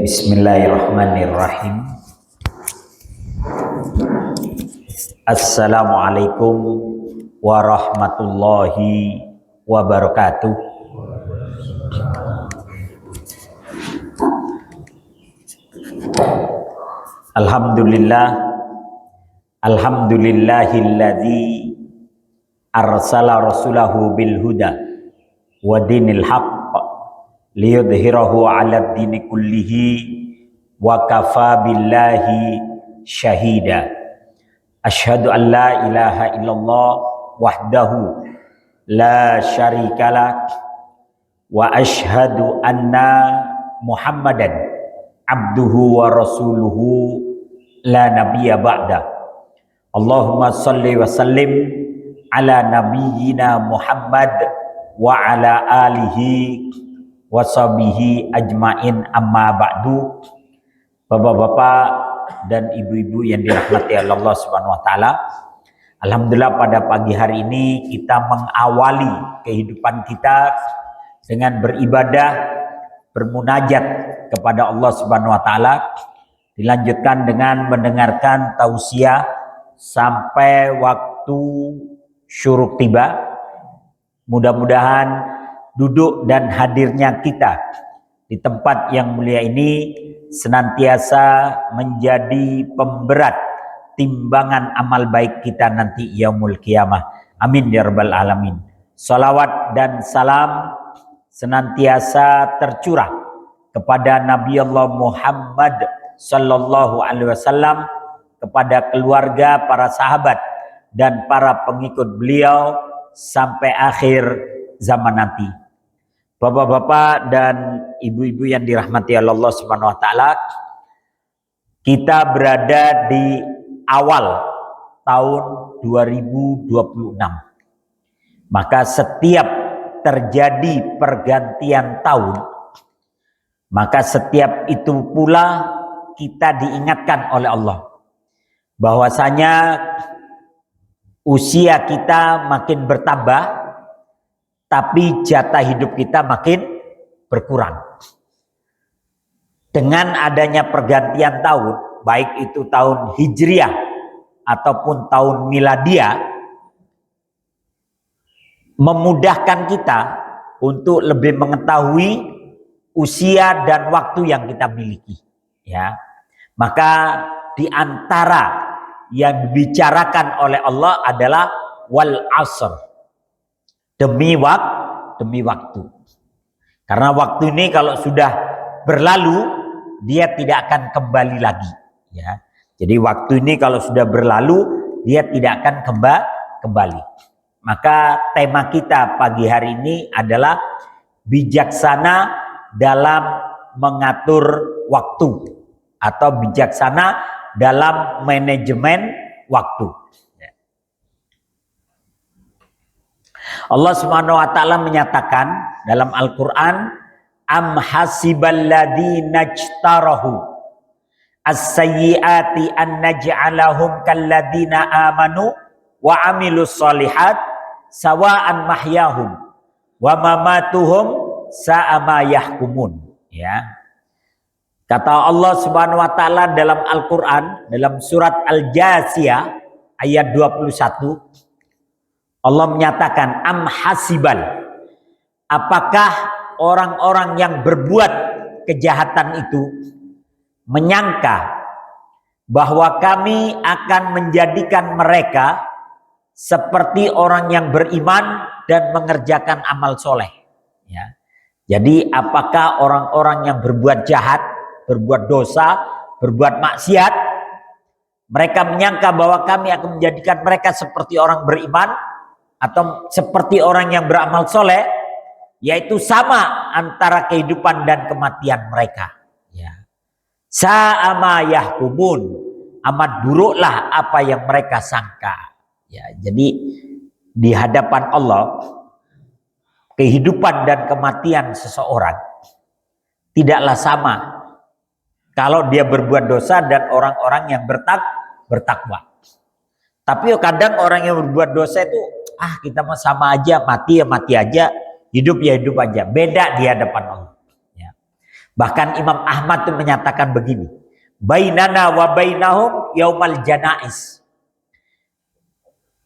Bismillahirrahmanirrahim. Assalamualaikum warahmatullahi wabarakatuh. Alhamdulillahilladzi arsala rasulahu bil huda wa dinil haqq liyudhhirahu 'ala ad-dini kullihi wa kafa billahi syahida. Asyhadu an la ilaha illallah wahdahu la syarikalah wa asyhadu anna Muhammadan abduhu wa rasuluhu la nabiyya ba'da. Allahumma salli wa sallim ala nabiyyina Muhammad wa ala alihi washabihi ajmain, amma ba'du. Bapak-bapak dan ibu-ibu yang dirahmati Allah Subhanahu wa taala, alhamdulillah pada pagi hari ini kita mengawali kehidupan kita dengan beribadah, bermunajat kepada Allah Subhanahu wa taala, dilanjutkan dengan mendengarkan tausiah sampai waktu syuruk tiba. Mudah-mudahan duduk dan hadirnya kita di tempat yang mulia ini senantiasa menjadi pemberat timbangan amal baik kita nanti yaumul qiyamah. Amin ya rabbal alamin. Salawat dan salam senantiasa tercurah kepada Nabi Allah Muhammad sallallahu alaihi wasallam, kepada keluarga, para sahabat dan para pengikut beliau sampai akhir zaman nanti. Bapak-bapak dan ibu-ibu yang dirahmati Allah Subhanahu wa taala, kita berada di awal tahun 2026. Maka setiap terjadi pergantian tahun, maka setiap itu pula kita diingatkan oleh Allah bahwasanya usia kita makin bertambah, tapi jatah hidup kita makin berkurang. Dengan adanya pergantian tahun, baik itu tahun Hijriah ataupun tahun Miladiah, memudahkan kita untuk lebih mengetahui usia dan waktu yang kita miliki. Ya, maka di antara yang dibicarakan oleh Allah adalah wal asr, demi waktu. Karena waktu ini kalau sudah berlalu, dia tidak akan kembali lagi. Ya, jadi waktu ini kalau sudah berlalu, dia tidak akan kembali. Maka tema kita pagi hari ini adalah bijaksana dalam mengatur waktu atau bijaksana dalam manajemen waktu. Allah Subhanahu wa taala menyatakan dalam Al-Qur'an, am hasiballadzina ijtarahu as-sayyiati an naj'alahum kalladzina amanu wa amilus shalihat sawa'an mahyahum wa mamatuhum sa'a ma yahkumun. Ya. Kata Allah Subhanahu wa taala dalam Al-Qur'an dalam surat Al-Jasiyah ayat 21, Allah menyatakan am hasibal, apakah orang-orang yang berbuat kejahatan itu menyangka bahwa kami akan menjadikan mereka seperti orang yang beriman dan mengerjakan amal soleh. Ya. Jadi apakah orang-orang yang berbuat jahat, berbuat dosa, berbuat maksiat, mereka menyangka bahwa kami akan menjadikan mereka seperti orang beriman atau seperti orang yang beramal soleh, yaitu sama antara kehidupan dan kematian mereka. Ya. Sa'ama yahkumun, amat buruklah apa yang mereka sangka. Ya, jadi di hadapan Allah, kehidupan dan kematian seseorang tidaklah sama kalau dia berbuat dosa dan orang-orang yang bertakwa. Tapi kadang orang yang berbuat dosa itu, kita mah sama aja, mati ya mati aja, hidup ya hidup aja. Beda di hadapan Allah. Ya. Bahkan Imam Ahmad itu menyatakan begini, bainana wa bainahum yaumal janais.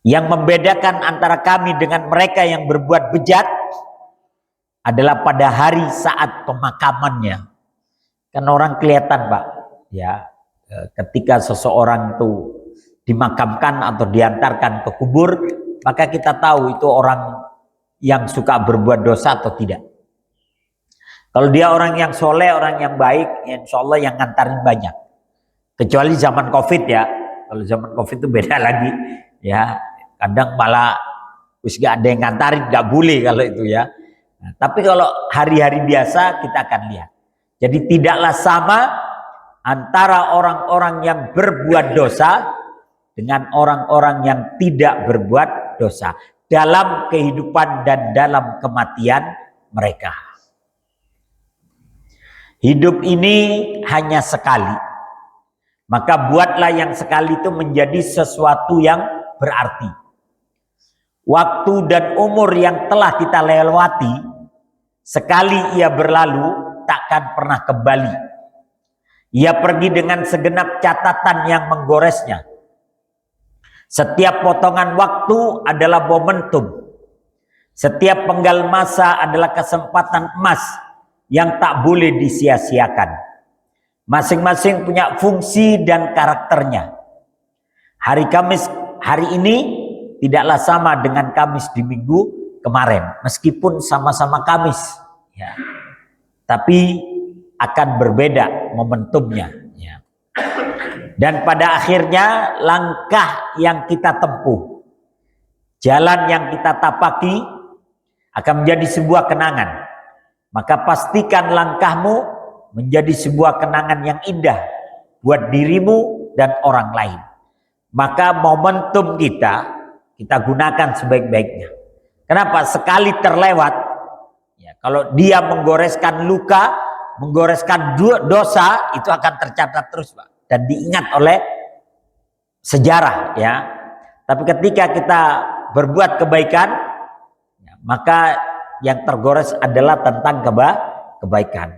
Yang membedakan antara kami dengan mereka yang berbuat bejat adalah pada hari saat pemakamannya. Kan orang kelihatan, Pak, ya, ketika seseorang itu dimakamkan atau diantarkan ke kubur, maka kita tahu itu orang yang suka berbuat dosa atau tidak. Kalau dia orang yang soleh, orang yang baik, ya insya Allah yang ngantarin banyak. Kecuali zaman COVID ya. Kalau zaman COVID itu beda lagi. Ya, kadang malah wis gak ada yang ngantarin, gak boleh kalau itu ya. Nah, tapi kalau hari-hari biasa kita akan lihat. Jadi tidaklah sama antara orang-orang yang berbuat dosa dengan orang-orang yang tidak berbuat dosa dalam kehidupan dan dalam kematian mereka. Hidup ini hanya sekali. Maka buatlah yang sekali itu menjadi sesuatu yang berarti. Waktu dan umur yang telah kita lewati, sekali ia berlalu, takkan pernah kembali. Ia pergi dengan segenap catatan yang menggoresnya. Setiap potongan waktu adalah momentum. Setiap penggal masa adalah kesempatan emas yang tak boleh disia-siakan. Masing-masing punya fungsi dan karakternya. Hari Kamis hari ini tidaklah sama dengan Kamis di minggu kemarin, meskipun sama-sama Kamis, ya. Tapi akan berbeda momentumnya, ya. Dan pada akhirnya langkah yang kita tempuh, jalan yang kita tapaki akan menjadi sebuah kenangan. Maka pastikan langkahmu menjadi sebuah kenangan yang indah buat dirimu dan orang lain. Maka momentum kita gunakan sebaik-baiknya. Kenapa? Sekali terlewat, ya, kalau dia menggoreskan luka, menggoreskan dosa, itu akan tercatat terus, Pak, dan diingat oleh sejarah, ya. Tapi ketika kita berbuat kebaikan, ya, maka yang tergores adalah tentang kebaikan.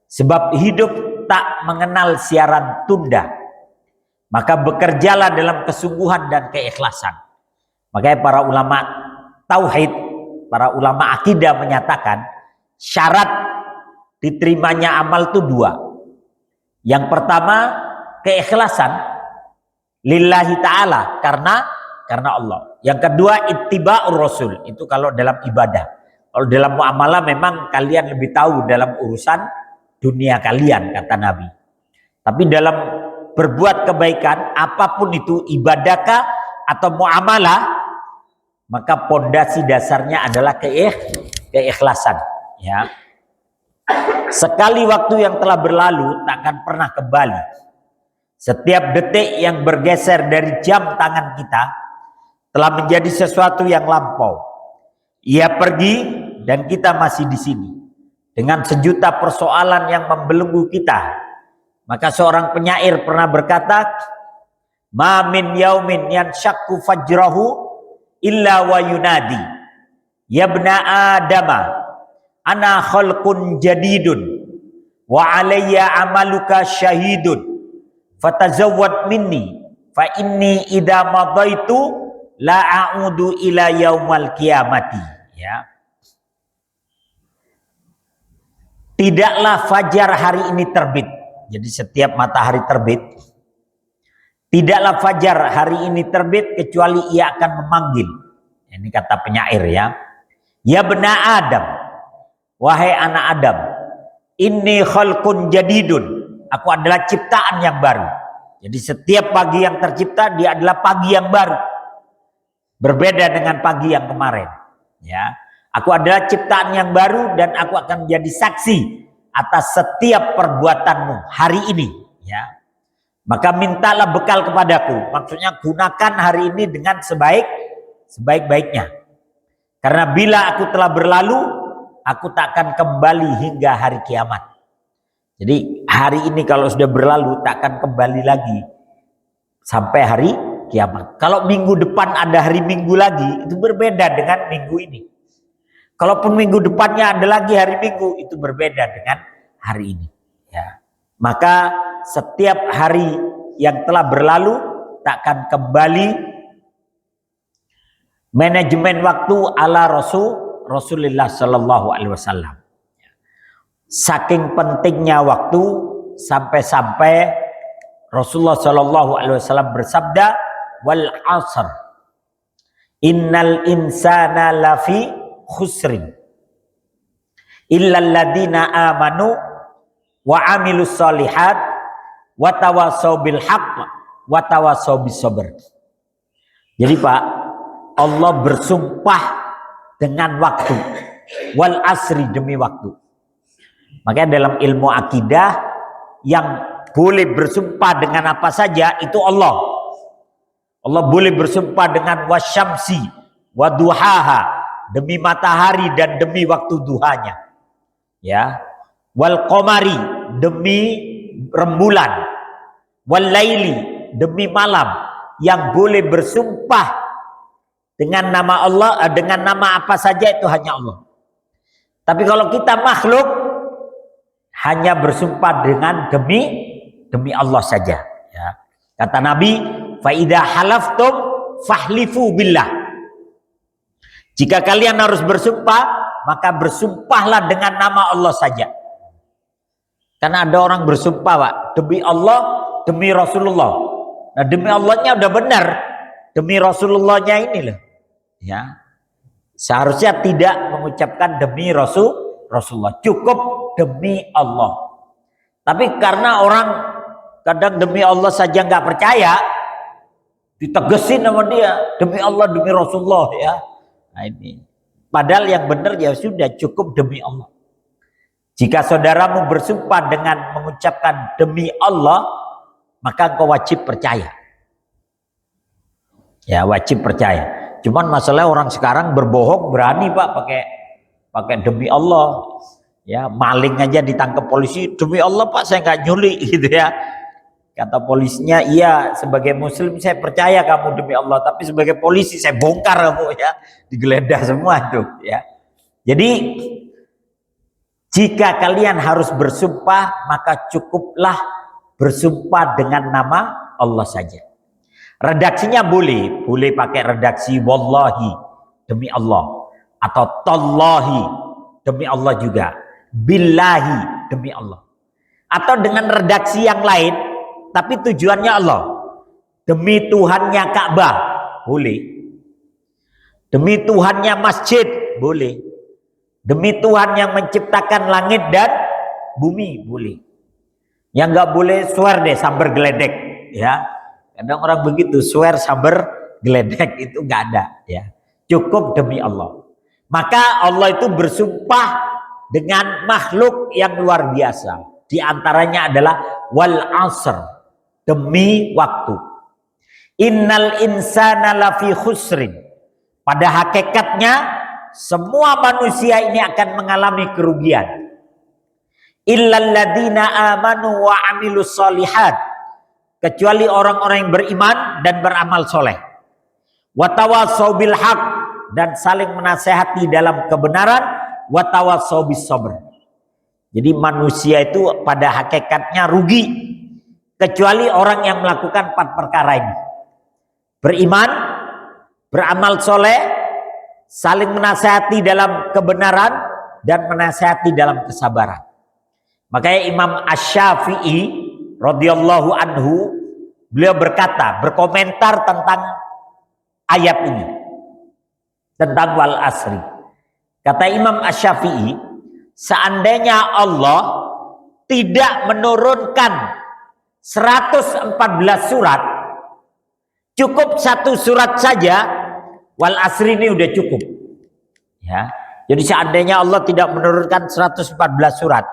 Sebab hidup tak mengenal siaran tunda. Maka bekerjalah dalam kesungguhan dan keikhlasan. Makanya para ulama tauhid, para ulama akidah menyatakan syarat diterimanya amal itu dua. Yang pertama keikhlasan lillahi ta'ala, karena Allah. Yang kedua ittiba'ur rasul, itu kalau dalam ibadah. Kalau dalam muamalah memang kalian lebih tahu dalam urusan dunia kalian, kata Nabi. Tapi dalam berbuat kebaikan, apapun itu, ibadahkah atau muamalah, maka pondasi dasarnya adalah keikhlasan. Ya. Sekali waktu yang telah berlalu takkan pernah kembali. Setiap detik yang bergeser dari jam tangan kita telah menjadi sesuatu yang lampau. Ia pergi dan kita masih di sini dengan sejuta persoalan yang membelenggu kita. Maka seorang penyair pernah berkata, "Ma min yaumin yanshaqu fajrahu illa wa yunadi, ya ibna adama, ana khalqun jadidun wa alayya amaluka syahidun, fatazawwad minni fa inni idza madaitu la a'udu ila yaumal qiyamati." Ya. Tidaklah fajar hari ini terbit. Jadi setiap matahari terbit, tidaklah fajar hari ini terbit kecuali ia akan memanggil. Ini kata penyair, ya. Ya bena Adam, wahai anak Adam, inni khalqun jadidun, aku adalah ciptaan yang baru. Jadi setiap pagi yang tercipta dia adalah pagi yang baru, berbeda dengan pagi yang kemarin, ya. Aku adalah ciptaan yang baru dan aku akan menjadi saksi atas setiap perbuatanmu hari ini, ya. Maka mintalah bekal kepadaku. Maksudnya gunakan hari ini dengan sebaik-baiknya. Karena bila aku telah berlalu, aku tak akan kembali hingga hari kiamat. Jadi hari ini kalau sudah berlalu tak akan kembali lagi sampai hari kiamat. Kalau minggu depan ada hari Minggu lagi, itu berbeda dengan minggu ini. Kalaupun minggu depannya ada lagi hari Minggu, itu berbeda dengan hari ini. Ya. Maka setiap hari yang telah berlalu takkan kembali manajemen waktu ala Rasulullah Shallallahu Alaihi Wasallam. Saking pentingnya waktu sampai-sampai Rasulullah Shallallahu Alaihi Wasallam bersabda, wal asr, innal insana lafi khusrin, illal ladina amanu wa amilus solihat wa tawasaw bil haqq wa tawasaw bis sabr. Jadi Pak, Allah bersumpah dengan waktu, wal asri, demi waktu. Makanya dalam ilmu akidah yang boleh bersumpah dengan apa saja itu Allah. Allah boleh bersumpah dengan wasyamsi wa duhaha, demi matahari dan demi waktu duhanya. Ya. Wal qamari, demi rembulan. Wal laili, demi malam. Yang boleh bersumpah dengan nama Allah, dengan nama apa saja itu hanya Allah. Tapi kalau kita makhluk hanya bersumpah dengan demi Allah saja. Ya. Kata Nabi, fa idza halaftum fahlifu billah. Jika kalian harus bersumpah, maka bersumpahlah dengan nama Allah saja. Karena ada orang bersumpah, Pak, demi Allah, demi Rasulullah. Nah, demi Allahnya udah benar, demi Rasulullahnya ini loh. Ya. Seharusnya tidak mengucapkan demi Rasulullah, cukup demi Allah. Tapi karena orang kadang demi Allah saja nggak percaya, ditegesin sama dia, demi Allah, demi Rasulullah, ya. Nah, ini. Padahal yang benar ya sudah cukup demi Allah. Jika saudaramu bersumpah dengan mengucapkan demi Allah, maka engkau wajib percaya. Ya, wajib percaya. Cuman masalah orang sekarang berbohong berani, Pak, pakai demi Allah. Ya, maling aja ditangkap polisi, demi Allah Pak saya nggak nyuri, gitu ya. Kata polisinya, iya sebagai muslim saya percaya kamu demi Allah, tapi sebagai polisi saya bongkar kamu, ya. Digeledah semua tuh, ya. Jadi jika kalian harus bersumpah, maka cukuplah bersumpah dengan nama Allah saja. Redaksinya boleh pakai redaksi wallahi, demi Allah, atau tallahi, demi Allah juga, billahi, demi Allah, atau dengan redaksi yang lain tapi tujuannya Allah. Demi Tuhannya Ka'bah, boleh. Demi Tuhannya masjid, boleh. Demi Tuhan yang menciptakan langit dan bumi, boleh. Yang nggak boleh swear deh, sambar geledek, ya. Kadang orang begitu, swear sambar geledek, itu nggak ada, ya. Cukup demi Allah. Maka Allah itu bersumpah dengan makhluk yang luar biasa. Di antaranya adalah wal asr, demi waktu. Innal insana lafi khusrin. Pada hakikatnya semua manusia ini akan mengalami kerugian. Illal ladina amanu wa amilus solihat, kecuali orang-orang yang beriman dan beramal soleh. Wa tawasaw bil haq, dan saling menasehati dalam kebenaran. Wa tawasaw bis sabr. Jadi manusia itu pada hakikatnya rugi, kecuali orang yang melakukan 4 perkara ini. Beriman, beramal soleh, saling menasihati dalam kebenaran, dan menasihati dalam kesabaran. Makanya Imam Asy-Syafi'i radhiyallahu anhu, beliau berkata, berkomentar tentang ayat ini, tentang wal asri. Kata Imam Asy-Syafi'i, seandainya Allah tidak menurunkan 114 surat, cukup 1 surat saja, wal asri ini udah cukup. Ya. Jadi seandainya Allah tidak menurunkan 114 surat,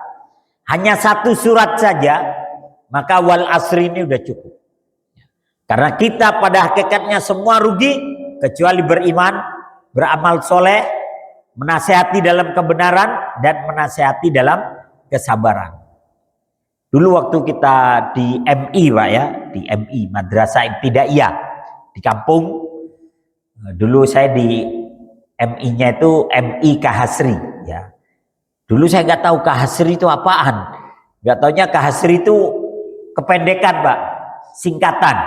hanya 1 surat saja, maka wal asri ini udah cukup. Karena kita pada hakikatnya semua rugi, kecuali beriman, beramal soleh, menasehati dalam kebenaran, dan menasehati dalam kesabaran. Dulu waktu kita di MI, Pak, ya, di MI, Madrasah Ibtidaiyah di kampung. Dulu saya di MI-nya itu MI Kahasri, ya. Dulu saya nggak tahu Kahasri itu apaan. Gak taunya Kahasri itu kependekan, Pak, singkatan.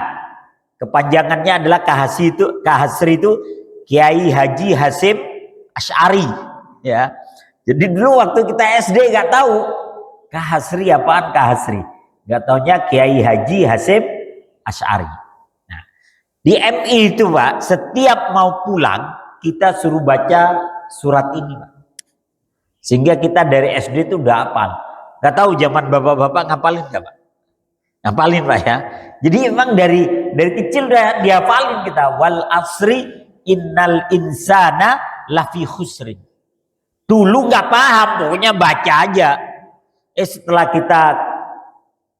Kepanjangannya adalah Kahasri itu Kiai Haji Hasyim Asy'ari, ya. Jadi dulu waktu kita SD gak tahu Kahasri apaan Kahasri. Gak taunya Kiai Haji Hasyim Asy'ari. Nah, di MI itu, Pak, setiap mau pulang kita suruh baca surat ini, Pak. Sehingga kita dari SD itu udah hafal. Gak tahu zaman bapak-bapak ngapalin gak, Pak? Ngapalin, Pak, ya. Jadi emang dari kecil udah dihafalin kita. Wal asri innal insana lafi khusrin. Dulu nggak paham, pokoknya baca aja. Setelah kita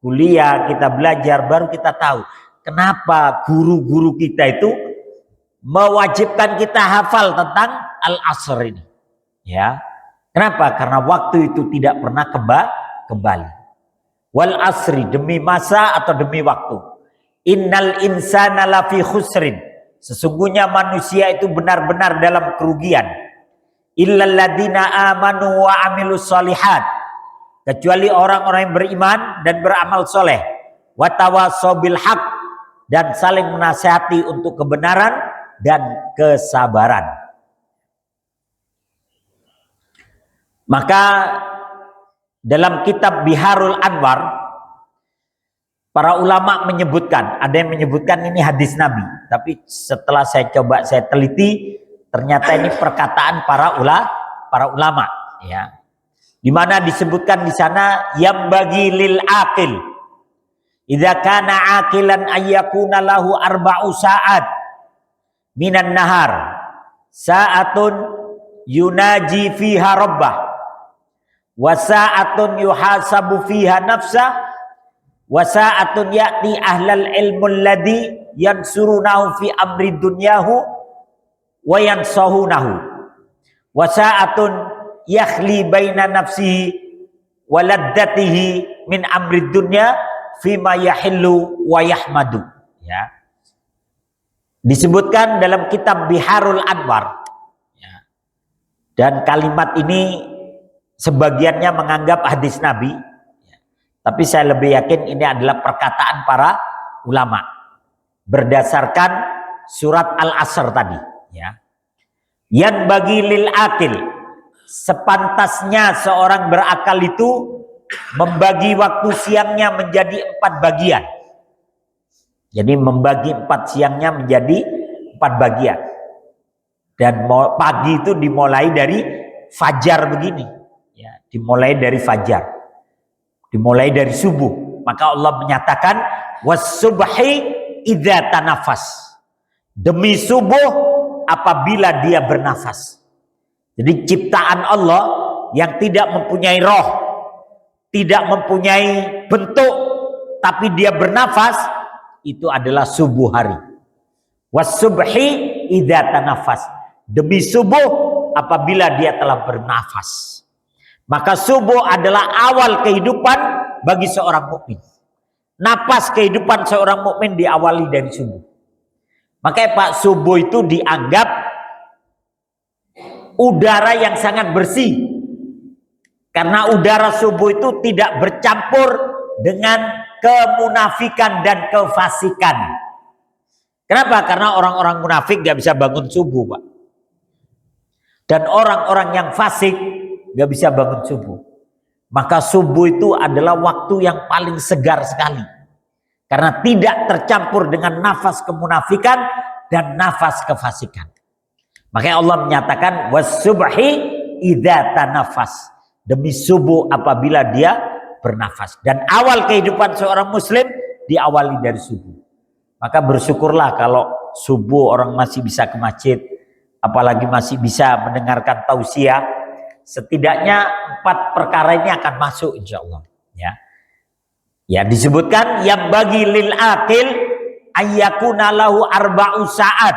kuliah, kita belajar, baru kita tahu kenapa guru-guru kita itu mewajibkan kita hafal tentang al-asr ini. Ya. Kenapa? Karena waktu itu tidak pernah kembali. Wal asri, demi masa atau demi waktu. Innal insana lafi khusrin. Sesungguhnya manusia itu benar-benar dalam kerugian. Illal ladzina amanu wa amilus solihat. Kecuali orang-orang yang beriman dan beramal soleh. Wa tawassaw bil haq, dan saling menasihati untuk kebenaran dan kesabaran. Maka dalam kitab Biharul Anwar, para ulama menyebutkan, ada yang menyebutkan ini hadis Nabi, tapi setelah saya teliti, ternyata ini perkataan para ulama, ya. Di mana disebutkan di sana yang bagi lil aqil idza kana aqilan ayyakuna lahu arba'u sa'at minan nahar sa'atun yunaji fiha rabbah wa sa'atun yuhasabu fiha nafsah wa sa'atun ya'ti ahlal ilmu alladhi yansurunahu fi amri dunyahu wa yansahunahu wa sa'atun yakhli baina nafsihi wa laddatihi min amri dunya fima yahillu wa yahmadu, ya. Disebutkan dalam kitab Biharul Anwar, ya. Dan kalimat ini sebagiannya menganggap hadis Nabi, ya. Tapi saya lebih yakin ini adalah perkataan para ulama berdasarkan surat Al-Asr tadi, ya. Yang bagi lil akil, sepantasnya seorang berakal itu membagi waktu siangnya menjadi 4 bagian. Jadi membagi 4 siangnya menjadi 4 bagian. Dan pagi itu dimulai dari fajar begini, ya, dimulai dari fajar, dimulai dari subuh. Maka Allah menyatakan was-subhi idza tanafas, demi subuh apabila dia bernafas. Jadi ciptaan Allah yang tidak mempunyai roh, tidak mempunyai bentuk, tapi dia bernafas, itu adalah subuh hari. Was-subhi idza tanafas, demi subuh apabila dia telah bernafas. Maka subuh adalah awal kehidupan bagi seorang mukmin. Napas kehidupan seorang mukmin diawali dari subuh. Makanya Pak, subuh itu dianggap udara yang sangat bersih. Karena udara subuh itu tidak bercampur dengan kemunafikan dan kefasikan. Kenapa? Karena orang-orang munafik gak bisa bangun subuh, Pak. Dan orang-orang yang fasik gak bisa bangun subuh. Maka subuh itu adalah waktu yang paling segar sekali. Karena tidak tercampur dengan nafas kemunafikan dan nafas kefasikan. Makanya Allah menyatakan was-subhi idza tanafas, demi subuh apabila dia bernafas. Dan awal kehidupan seorang muslim diawali dari subuh. Maka bersyukurlah kalau subuh orang masih bisa ke masjid, apalagi masih bisa mendengarkan tausiah. Setidaknya 4 perkara ini akan masuk insya Allah, ya. Ya, disebutkan yang bagi lil akil ayyakuna lahu arba'u sa'at.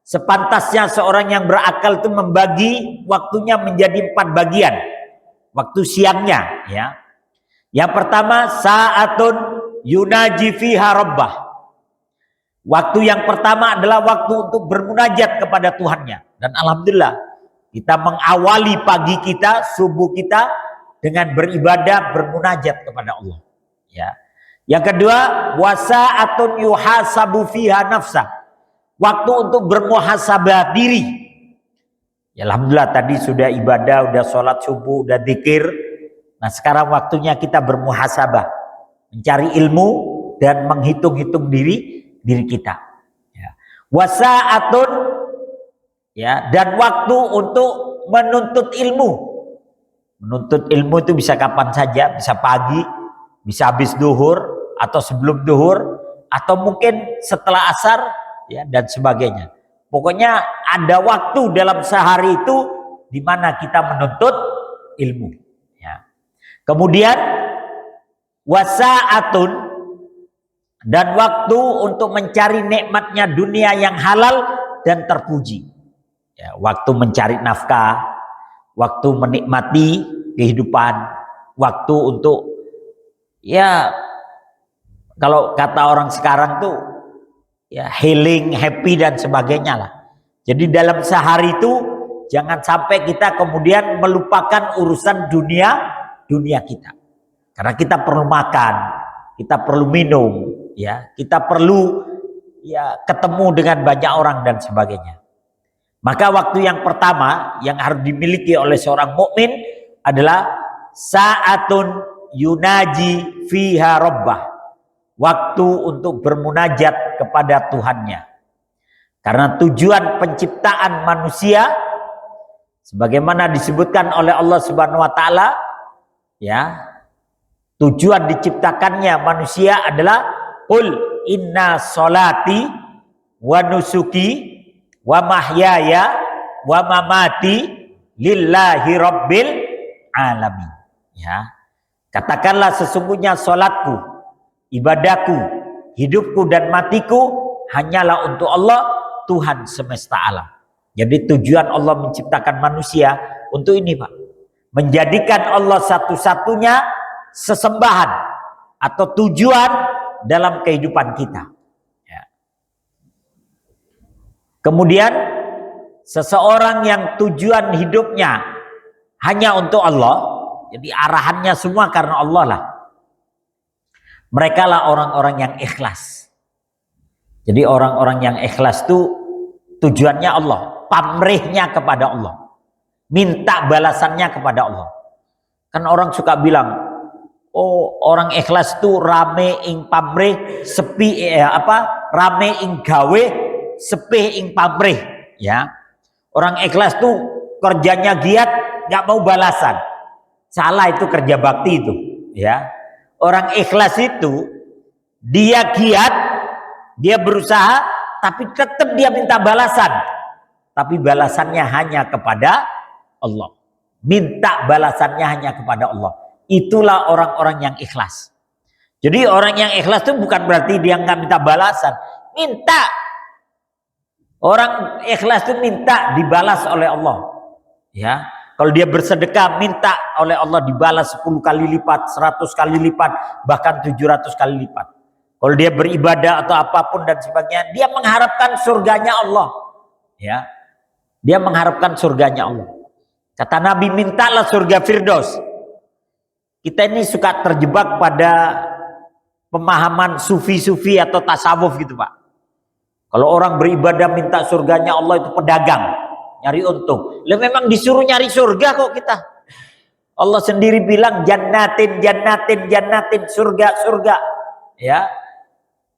Sepantasnya seorang yang berakal itu membagi waktunya menjadi 4 bagian. Waktu siangnya, ya. Yang pertama sa'atun yunaji fiha rabbah. Waktu yang pertama adalah waktu untuk bermunajat kepada Tuhannya. Dan alhamdulillah kita mengawali pagi kita, subuh kita dengan beribadah, bermunajat kepada Allah. Ya. Yang kedua, wasa'atun yuhasabu fiha nafsa. Waktu untuk bermuhasabah diri. Ya, alhamdulillah tadi sudah ibadah, udah sholat subuh, udah dzikir. Nah, sekarang waktunya kita bermuhasabah, mencari ilmu dan menghitung-hitung diri kita. Ya. Wasa'atun, ya, dan waktu untuk menuntut ilmu. Menuntut ilmu itu bisa kapan saja, bisa pagi, bisa habis duhur atau sebelum duhur, atau mungkin setelah asar, ya, dan sebagainya. Pokoknya ada waktu dalam sehari itu di mana kita menuntut ilmu. Ya. Kemudian wasa'atun, dan waktu untuk mencari nikmatnya dunia yang halal dan terpuji. Ya, waktu mencari nafkah, waktu menikmati kehidupan, waktu untuk, ya, kalau kata orang sekarang tuh, ya, healing, happy dan sebagainya lah. Jadi dalam sehari itu jangan sampai kita kemudian melupakan urusan dunia kita. Karena kita perlu makan, kita perlu minum, ya, kita perlu, ya, ketemu dengan banyak orang dan sebagainya. Maka waktu yang pertama yang harus dimiliki oleh seorang mukmin adalah sa'atun yunaji fiha rabbah. Waktu untuk bermunajat kepada Tuhannya. Karena tujuan penciptaan manusia sebagaimana disebutkan oleh Allah Subhanahu wa taala, ya, tujuan diciptakannya manusia adalah qul inna sholati wa nusuki wa mahyaya wa mamati lillahi rabbil alamin. Ya. Katakanlah sesungguhnya salatku, ibadahku, hidupku dan matiku hanyalah untuk Allah, Tuhan semesta alam. Jadi tujuan Allah menciptakan manusia untuk ini, Pak. Menjadikan Allah satu-satunya sesembahan atau tujuan dalam kehidupan kita. Ya. Kemudian seseorang yang tujuan hidupnya hanya untuk Allah, jadi arahannya semua karena Allah lah. Mereka lah orang-orang yang ikhlas. Jadi orang-orang yang ikhlas itu tujuannya Allah, pamrihnya kepada Allah, minta balasannya kepada Allah. Kan orang suka bilang, oh, orang ikhlas itu rame ing pamrih, sepi rame ing gawe, sepi ing pamrih. Ya, orang ikhlas itu kerjanya giat, nggak mau balasan. Salah itu kerja bakti itu. Ya, orang ikhlas itu dia giat, dia berusaha, tapi tetap dia minta balasan. Tapi balasannya hanya kepada Allah. Minta balasannya hanya kepada Allah. Itulah orang-orang yang ikhlas. Jadi orang yang ikhlas itu bukan berarti dia nggak minta balasan. Minta. Orang ikhlas itu minta dibalas oleh Allah. Ya. Kalau dia bersedekah, minta oleh Allah dibalas 10 kali lipat, 100 kali lipat, bahkan 700 kali lipat. Kalau dia beribadah atau apapun dan sebagainya, dia mengharapkan surganya Allah. Ya, dia mengharapkan surganya Allah. Kata Nabi, mintalah surga Firdaus. Kita ini suka terjebak pada pemahaman sufi-sufi atau tasawuf gitu, Pak. Kalau orang beribadah minta surganya Allah itu pedagang, nyari untung. Lah memang disuruh nyari surga kok kita. Allah sendiri bilang jannatin, jannatin, jannatin, surga, surga. Ya.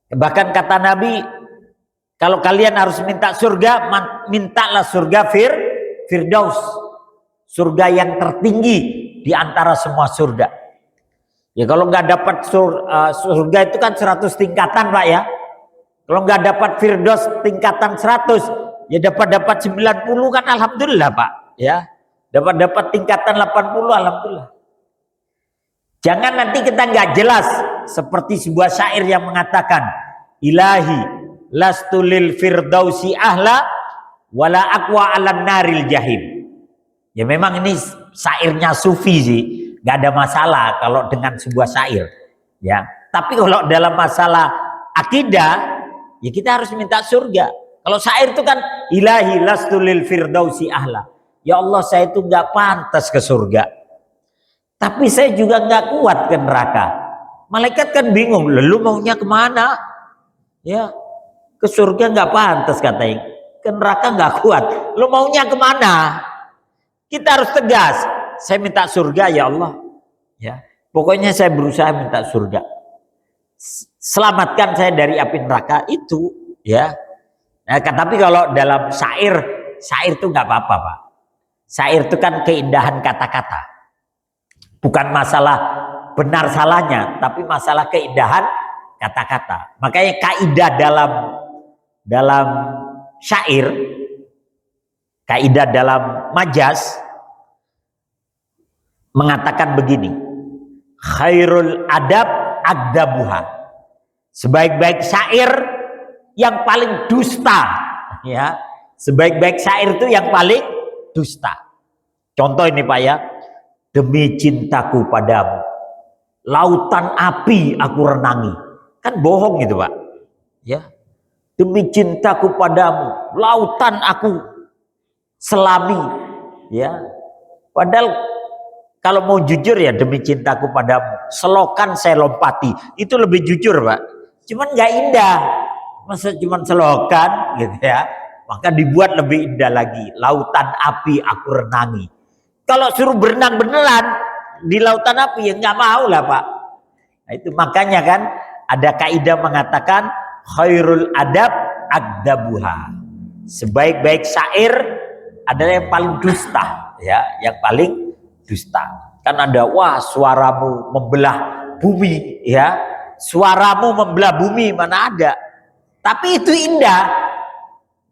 Bahkan kata Nabi, kalau kalian harus minta surga, mintalah surga Firdaus. Surga yang tertinggi di antara semua surga. Ya kalau nggak dapat surga itu kan 100 tingkatan, Pak, ya. Kalau nggak dapat Firdaus tingkatan 100, ya dapat 90 kan alhamdulillah, Pak, ya. Dapat tingkatan 80 alhamdulillah. Jangan nanti kita nggak jelas seperti sebuah syair yang mengatakan, ilahi lastu lil firdausi ahla wala aqwa 'alan naril jahim. Ya memang ini syairnya sufi sih, nggak ada masalah kalau dengan sebuah syair, ya. Tapi kalau dalam masalah akidah, ya kita harus minta surga. Kalau syair itu kan ilahi lastu lil firdausi ahla. Ya Allah, saya itu nggak pantas ke surga. Tapi saya juga nggak kuat ke neraka. Malaikat kan bingung, lu maunya kemana? Ya, ke surga nggak pantas katanya, ke neraka nggak kuat. Lu maunya kemana? Kita harus tegas. Saya minta surga ya Allah. Ya, pokoknya saya berusaha minta surga. Selamatkan saya dari api neraka itu. Ya. Nah, tapi kalau dalam syair itu nggak apa-apa, Pak. Syair itu kan keindahan kata-kata, bukan masalah benar salahnya, tapi masalah keindahan kata-kata. Makanya kaidah dalam syair, kaidah dalam majaz mengatakan begini: khairul adab agdabuha. Sebaik-baik syair yang paling dusta, ya. Sebaik-baik syair itu yang paling dusta. Contoh ini Pak ya, demi cintaku padamu, lautan api aku renangi. Kan bohong itu Pak. Ya. Demi cintaku padamu, lautan aku selami. Ya. Padahal kalau mau jujur ya, demi cintaku padamu, selokan saya lompati. Itu lebih jujur Pak. Cuman nggak indah. Masa cuman selokan gitu ya. Maka dibuat lebih indah lagi. Lautan api aku renangi. Kalau suruh berenang beneran di lautan api ya nggak mau lah Pak. Nah, itu makanya kan ada kaidah mengatakan khairul adab agdabuha. Sebaik-baik syair adalah yang paling dusta, ya, yang paling dusta. Kan ada wah suaramu membelah bumi, ya. Suaramu membelah bumi mana ada. Tapi itu indah.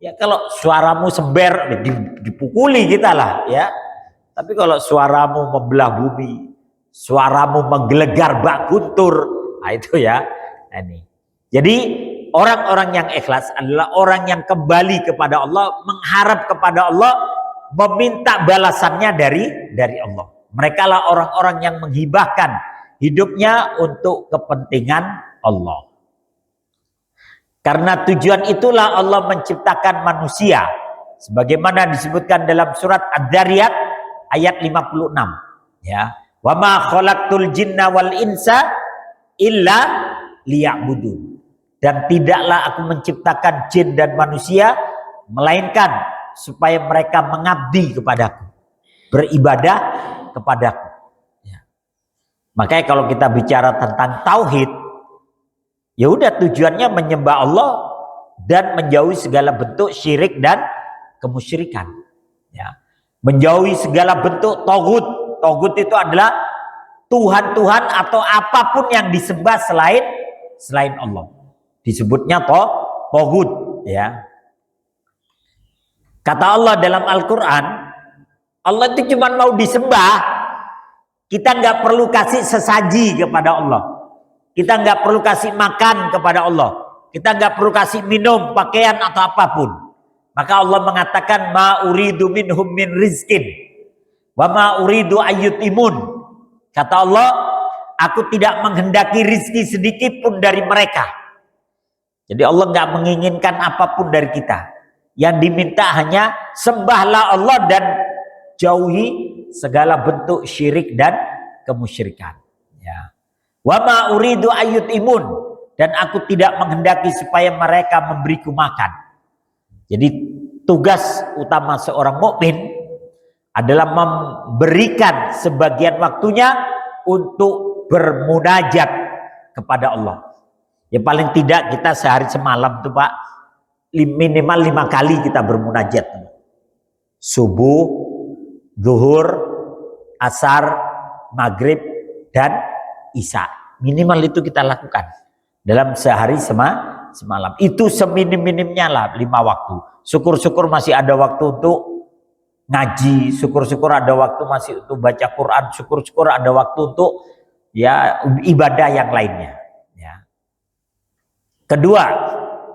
Ya kalau suaramu sember dipukuli kita lah ya. Tapi kalau suaramu membelah bumi, suaramu menggelegar bak guntur, nah itu ya. Nah, ini. Jadi orang-orang yang ikhlas adalah orang yang kembali kepada Allah, mengharap kepada Allah, meminta balasannya dari Allah. Mereka lah orang-orang yang menghibahkan hidupnya untuk kepentingan Allah. Karena tujuan itulah Allah menciptakan manusia. Sebagaimana disebutkan dalam surat Ad-Dzariyat ayat 56. Ya. Wa ma khalaqtul jinna wal insa illa liya'budun. Dan tidaklah aku menciptakan jin dan manusia melainkan supaya mereka mengabdi kepadaku, beribadah kepadaku. Ya. Makanya kalau kita bicara tentang tauhid, ya udah tujuannya menyembah Allah dan menjauhi segala bentuk syirik dan kemusyrikan. Ya. Menjauhi segala bentuk togut. Togut itu adalah Tuhan-Tuhan atau apapun yang disembah selain Allah. Disebutnya togut. Ya. Kata Allah dalam Al-Quran, Allah itu cuma mau disembah. Kita nggak perlu kasih sesaji kepada Allah. Kita nggak perlu kasih makan kepada Allah. Kita nggak perlu kasih minum, pakaian atau apapun. Maka Allah mengatakan ma uridu minhum min rizkin wa ma uridu ayyutimun. Kata Allah, aku tidak menghendaki rizki sedikit pun dari mereka. Jadi Allah nggak menginginkan apapun dari kita. Yang diminta hanya sembahlah Allah dan jauhi segala bentuk syirik dan kemusyrikan. Ya. Wa ma uridu ayyutimun, dan aku tidak menghendaki supaya mereka memberiku makan. Jadi tugas utama seorang mukmin adalah memberikan sebagian waktunya untuk bermunajat kepada Allah. Ya paling tidak kita sehari semalam tuh Pak, minimal 5 kali kita bermunajat. Subuh, zuhur, asar, maghrib, dan Isya. Minimal itu kita lakukan dalam sehari semalam. Itu seminim-minimnya lah 5 waktu. Syukur-syukur masih ada waktu untuk ngaji, syukur-syukur ada waktu masih untuk baca Quran, syukur-syukur ada waktu untuk ya ibadah yang lainnya. Ya. Kedua,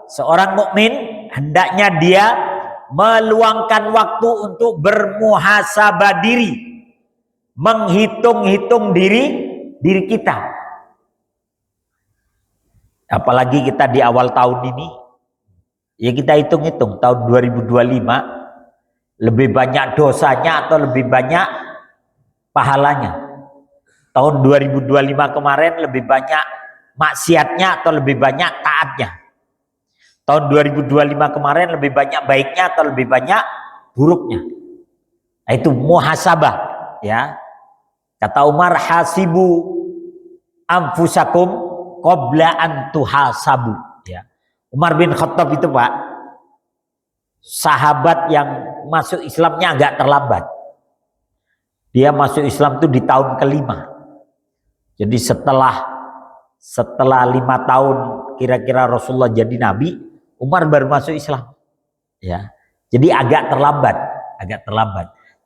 seorang mukmin hendaknya dia meluangkan waktu untuk bermuhasabah diri, menghitung-hitung diri kita. Apalagi kita di awal tahun ini, ya kita hitung-hitung tahun 2025 lebih banyak dosanya atau lebih banyak pahalanya. Tahun 2025 kemarin lebih banyak maksiatnya atau lebih banyak taatnya? Tahun 2025 kemarin lebih banyak baiknya atau lebih banyak buruknya? Nah, itu muhasabah, ya. Kata Umar, hasibu anfusakum qabla an tuhasabu, ya. Umar bin Khattab itu, Pak, sahabat yang masuk Islamnya agak terlambat. Dia masuk Islam itu di tahun kelima. Jadi setelah 5 tahun kira-kira Rasulullah jadi nabi, Umar baru masuk Islam, ya. Jadi agak terlambat.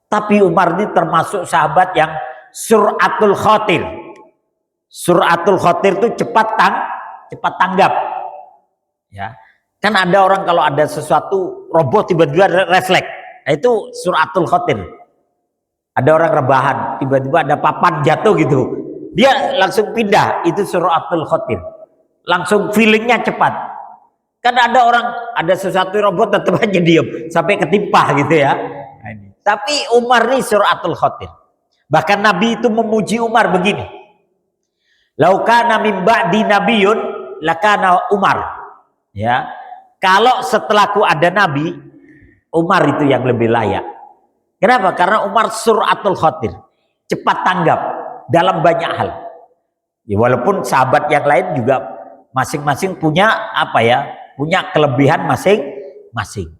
Tapi Umar ini termasuk sahabat yang suratul khotir. Suratul khotir itu cepat tanggap, ya. Kan ada orang kalau ada sesuatu roboh tiba-tiba refleks, nah, itu suratul khotir. Ada orang rebahan, tiba-tiba ada papan jatuh gitu, dia langsung pindah, itu suratul khotir. Langsung feelingnya cepat. Kan ada orang ada sesuatu robot tetap aja diem sampai ketimpa gitu, ya. Tapi Umar ini suratul khotir. Bahkan Nabi itu memuji Umar begini, lau kana min ba'di nabiyyun lakana Umar, ya. Kalau setelahku ada nabi, Umar itu yang lebih layak. Kenapa? Karena Umar suratul khotir, cepat tanggap dalam banyak hal. Ya, walaupun sahabat yang lain juga masing-masing punya punya kelebihan masing-masing.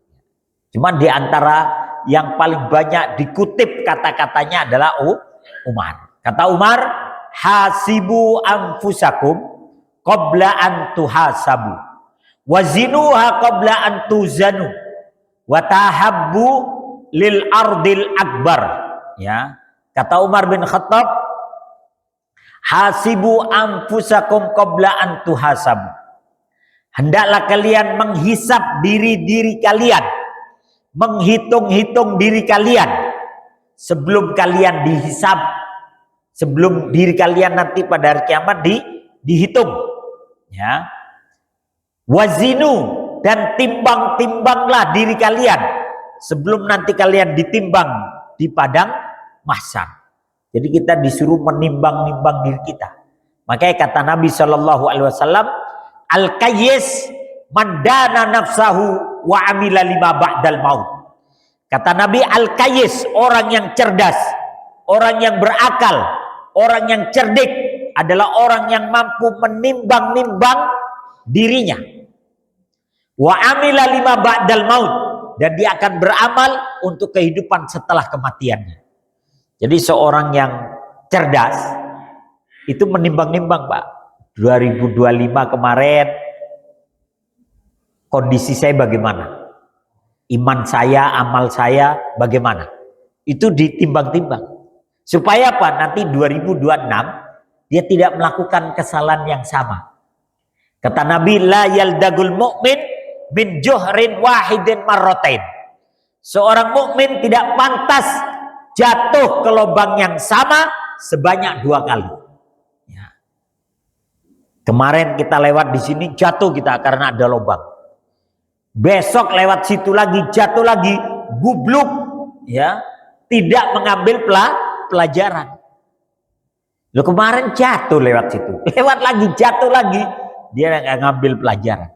Cuman di antara yang paling banyak dikutip kata-katanya adalah Umar. Kata Umar, hasibu anfusakum qabla an tuhasabu, wazinuha qabla an tuzanu, watahabbu lil ardil akbar, ya. Kata Umar bin Khattab, hasibu anfusakum qabla an tuhasabu, hendaklah kalian menghisap diri kalian, menghitung-hitung diri kalian sebelum kalian dihisap, sebelum diri kalian nanti pada hari kiamat dihitung, ya. Wazinu, dan timbang-timbanglah diri kalian sebelum nanti kalian ditimbang di padang mahsyar. Jadi kita disuruh menimbang-nimbang diri kita. Makanya kata Nabi Shallallahu Alaihi Wasallam, al-qayyis man dana nafsahu wa amila lima ba'dal maut. Kata Nabi, al-qayyis, orang yang cerdas, orang yang berakal, orang yang cerdik adalah orang yang mampu menimbang-nimbang dirinya. Wa amila lima ba'dal maut, dan dia akan beramal untuk kehidupan setelah kematiannya. Jadi seorang yang cerdas itu menimbang-nimbang, Pak. 2025 kemarin kondisi saya bagaimana? Iman saya, amal saya bagaimana? Itu ditimbang-timbang. Supaya apa? Nanti 2026 dia tidak melakukan kesalahan yang sama. Kata Nabi, la yaldagul mu'min min juhrin wahidin marrotain. Seorang mukmin tidak pantas jatuh ke lubang yang sama sebanyak 2 kali. Ya. Kemarin kita lewat di sini jatuh kita karena ada lubang. Besok lewat situ lagi jatuh lagi, gubluk, ya, tidak mengambil pelajaran. Lo kemarin jatuh lewat situ, lewat lagi jatuh lagi, dia nggak ngambil pelajaran,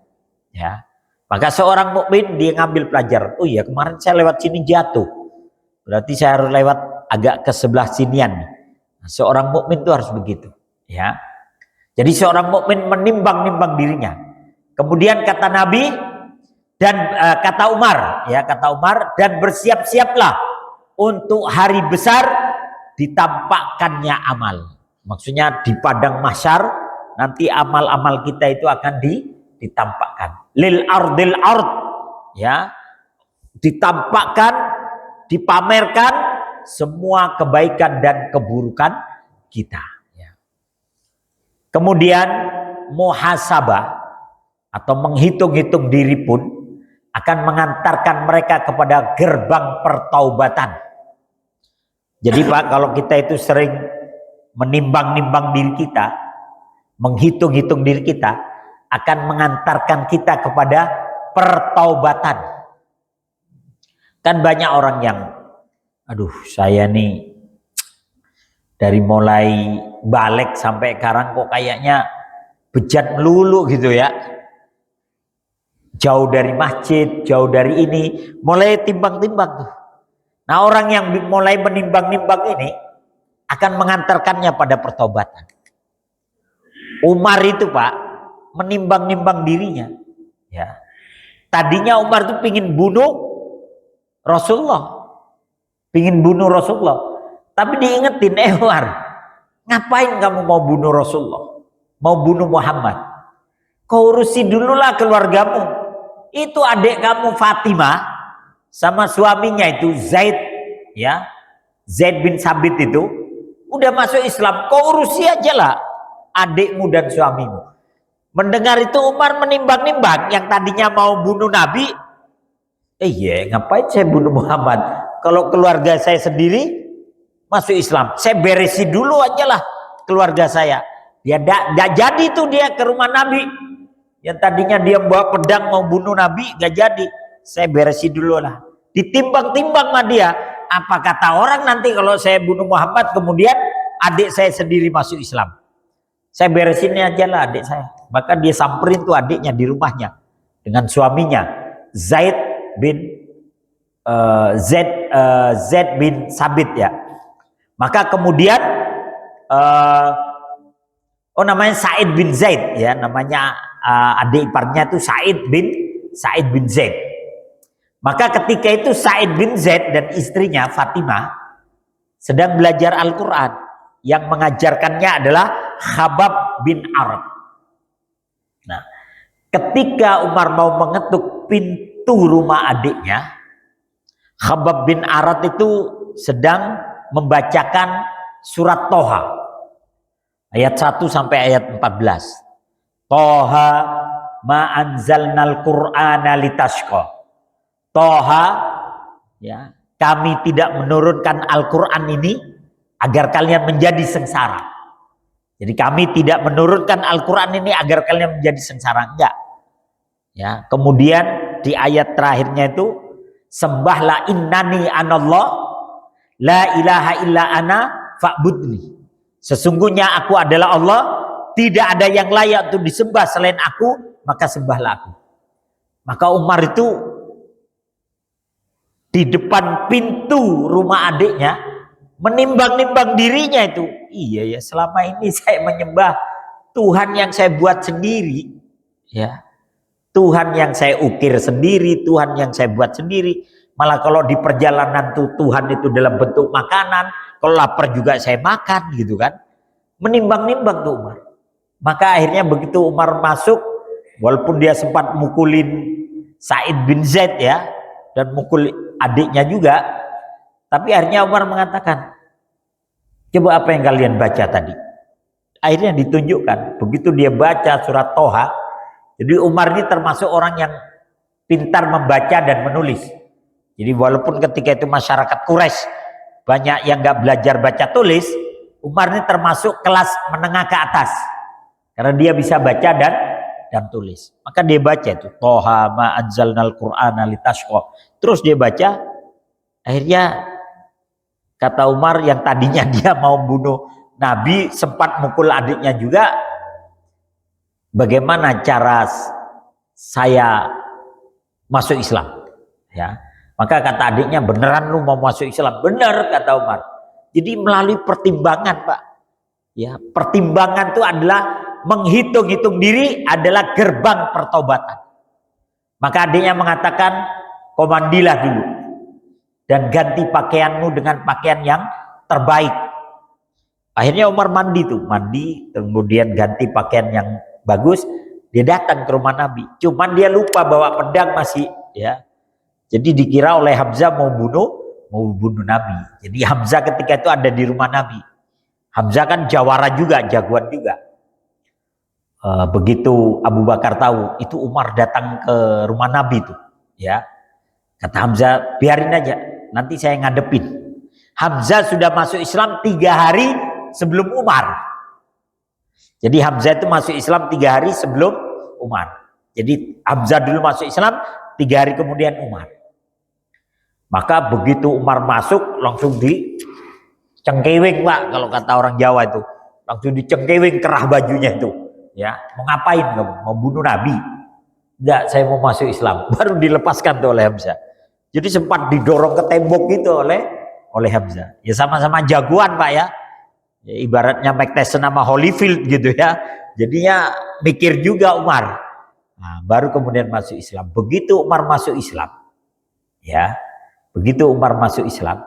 ya. Maka seorang mukmin dia ngambil pelajaran. Oh iya, kemarin saya lewat sini jatuh, berarti saya harus lewat agak ke sebelah sinian. Nah, seorang mukmin itu harus begitu, ya. Jadi seorang mukmin menimbang-nimbang dirinya. Kemudian kata Nabi dan kata Umar, ya, kata Umar, dan bersiap-siaplah untuk hari besar ditampakkannya amal. Maksudnya di padang mahsyar nanti amal-amal kita itu akan ditampakkan. Lil ardil ard, ya, ditampakkan, dipamerkan semua kebaikan dan keburukan kita, ya. Kemudian muhasabah atau menghitung-hitung diri pun akan mengantarkan mereka kepada gerbang pertaubatan. Jadi Pak, kalau kita itu sering menimbang-nimbang diri kita, menghitung-hitung diri kita, akan mengantarkan kita kepada pertaubatan. Kan banyak orang yang, aduh saya nih Dari mulai balik sampai sekarang kok kayaknya bejat melulu gitu ya. Jauh dari masjid, jauh dari ini, mulai timbang-timbang tuh. Nah, orang yang mulai menimbang-nimbang ini akan mengantarkannya pada pertobatan. Umar itu Pak, menimbang-nimbang dirinya. Ya. Tadinya Umar itu pingin bunuh Rasulullah. Pingin bunuh Rasulullah. Tapi diingetin, Umar, ngapain kamu mau bunuh Rasulullah? Mau bunuh Muhammad? Kau urusi dululah keluargamu. Itu adik kamu Fatimah sama suaminya itu Zaid, ya, Zaid bin Sabit itu udah masuk Islam. Kau urusi aja lah adikmu dan suamimu. Mendengar itu Umar menimbang-nimbang, yang tadinya mau bunuh Nabi, ngapain saya bunuh Muhammad? Kalau keluarga saya sendiri masuk Islam, saya beresi dulu aja lah keluarga saya. Dia tidak jadi tuh dia ke rumah Nabi. Yang tadinya dia bawa pedang mau bunuh Nabi, gak jadi. Saya beresi dulu lah. Ditimbang-timbang sama dia. Apa kata orang nanti kalau saya bunuh Muhammad, kemudian adik saya sendiri masuk Islam? Saya beresin aja lah adik saya. Maka dia samperin tuh adiknya di rumahnya dengan suaminya Zaid bin Sabit ya. Maka kemudian namanya Said bin Zaid ya, namanya adik iparnya itu Said bin Zaid. Maka ketika itu Said bin Zaid dan istrinya Fatimah sedang belajar Al-Quran. Yang mengajarkannya adalah Khabbab bin Arad. Nah, ketika Umar mau mengetuk pintu rumah adiknya, Khabbab bin Arad itu sedang membacakan surat Toha. Ayat 1 sampai ayat 14. Toha ma anzalnal qur'ana litashqa. Toha, ya, kami tidak menurunkan Al-Quran ini agar kalian menjadi sengsara. Jadi kami tidak menurunkan Al-Quran ini agar kalian menjadi sengsara. Enggak. Ya, kemudian di ayat terakhirnya itu, sembahlah innani anallah la ilaha illa ana fa'budni. Sesungguhnya aku adalah Allah, tidak ada yang layak untuk disembah selain aku, maka sembahlah aku. Maka Umar itu di depan pintu rumah adiknya menimbang-nimbang dirinya itu. Iya ya, selama ini saya menyembah Tuhan yang saya buat sendiri, ya. Tuhan yang saya ukir sendiri, Tuhan yang saya buat sendiri. Malah kalau di perjalanan tuh Tuhan itu dalam bentuk makanan, kalau lapar juga saya makan gitu kan. Menimbang-nimbang tuh Umar. Maka akhirnya begitu Umar masuk, walaupun dia sempat mukulin Said bin Zaid ya, dan mukul adiknya juga, tapi akhirnya Umar mengatakan, coba apa yang kalian baca tadi? Akhirnya ditunjukkan, begitu dia baca surat Toha. Jadi Umar ini termasuk orang yang pintar membaca dan menulis. Jadi walaupun ketika itu masyarakat Quraisy banyak yang gak belajar baca tulis, Umar ini termasuk kelas menengah ke atas. Karena dia bisa baca dan tulis. Maka dia baca itu Toha ma anzalnal qur'ana litashqa. Terus dia baca, akhirnya kata Umar yang tadinya dia mau bunuh Nabi, sempat mukul adiknya juga, bagaimana cara saya masuk Islam? Ya, maka kata adiknya, beneran lu mau masuk Islam? Bener kata Umar. Jadi melalui pertimbangan Pak. Ya, pertimbangan itu adalah menghitung-hitung diri adalah gerbang pertobatan. Maka adiknya mengatakan, kau mandilah dulu dan ganti pakaianmu dengan pakaian yang terbaik. Akhirnya Umar mandi, kemudian ganti pakaian yang bagus. Dia datang ke rumah Nabi. Cuman dia lupa bawa pedang masih, ya. Jadi dikira oleh Hamzah mau bunuh Nabi. Jadi Hamzah ketika itu ada di rumah Nabi. Hamzah kan jawara juga, jagoan juga. Begitu Abu Bakar tahu itu Umar datang ke rumah Nabi tuh, ya. Kata Hamzah, biarin aja, nanti saya ngadepin. Hamzah sudah masuk Islam 3 hari sebelum Umar. Jadi Hamzah itu masuk Islam 3 hari sebelum Umar. Jadi Hamzah dulu masuk Islam, 3 hari kemudian Umar. Maka begitu Umar masuk, langsung Cengkewing Pak, kalau kata orang Jawa itu. Langsung dicengkewing kerah bajunya itu. Ya, mau ngapain kamu? Mau bunuh Nabi? Enggak, saya mau masuk Islam. Baru dilepaskan tuh oleh Hamzah. Jadi sempat didorong ke tembok gitu oleh Hamzah. Ya sama-sama jagoan Pak ya. Ya ibaratnya Mike Tyson sama Holyfield gitu ya. Jadinya mikir juga Umar. Nah, baru kemudian masuk Islam. Begitu Umar masuk Islam, ya, begitu Umar masuk Islam,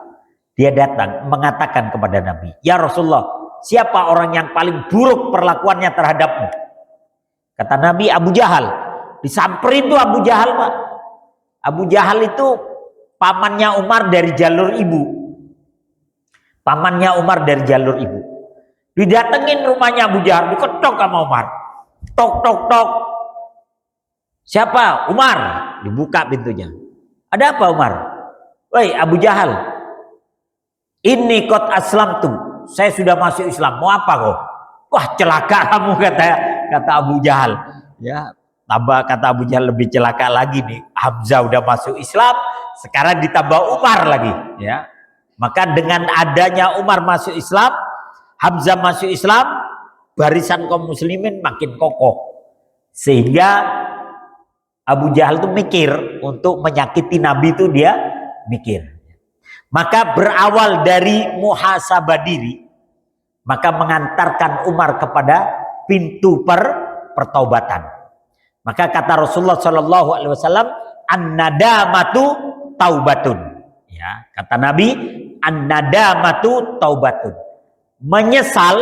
dia datang mengatakan kepada Nabi, ya Rasulullah, siapa orang yang paling buruk perlakuannya terhadapmu? Kata Nabi, Abu Jahal. Disamperin tuh Abu Jahal Pak. Abu Jahal itu pamannya Umar dari jalur ibu. Pamannya Umar dari jalur ibu. Didatengin rumahnya Abu Jahal, diketok sama Umar. Tok tok tok. Siapa? Umar. Dibuka pintunya. Ada apa Umar? Woi Abu Jahal. Ini qad aslamtu. Saya sudah masuk Islam. Mau apa kau? Wah celaka kamu kata Abu Jahal. Ya, tambah kata Abu Jahal lebih celaka lagi nih. Hamzah udah masuk Islam, sekarang ditambah Umar lagi. Ya, maka dengan adanya Umar masuk Islam, Hamzah masuk Islam, barisan kaum muslimin makin kokoh. Sehingga Abu Jahal tuh mikir untuk menyakiti Nabi itu dia mikir. Maka berawal dari muhasabah diri, maka mengantarkan Umar kepada pintu pertaubatan. Maka kata Rasulullah Shallallahu Alaihi Wasallam, an-nadamatu taubatun. Ya, kata Nabi, an-nadamatu taubatun. Menyesal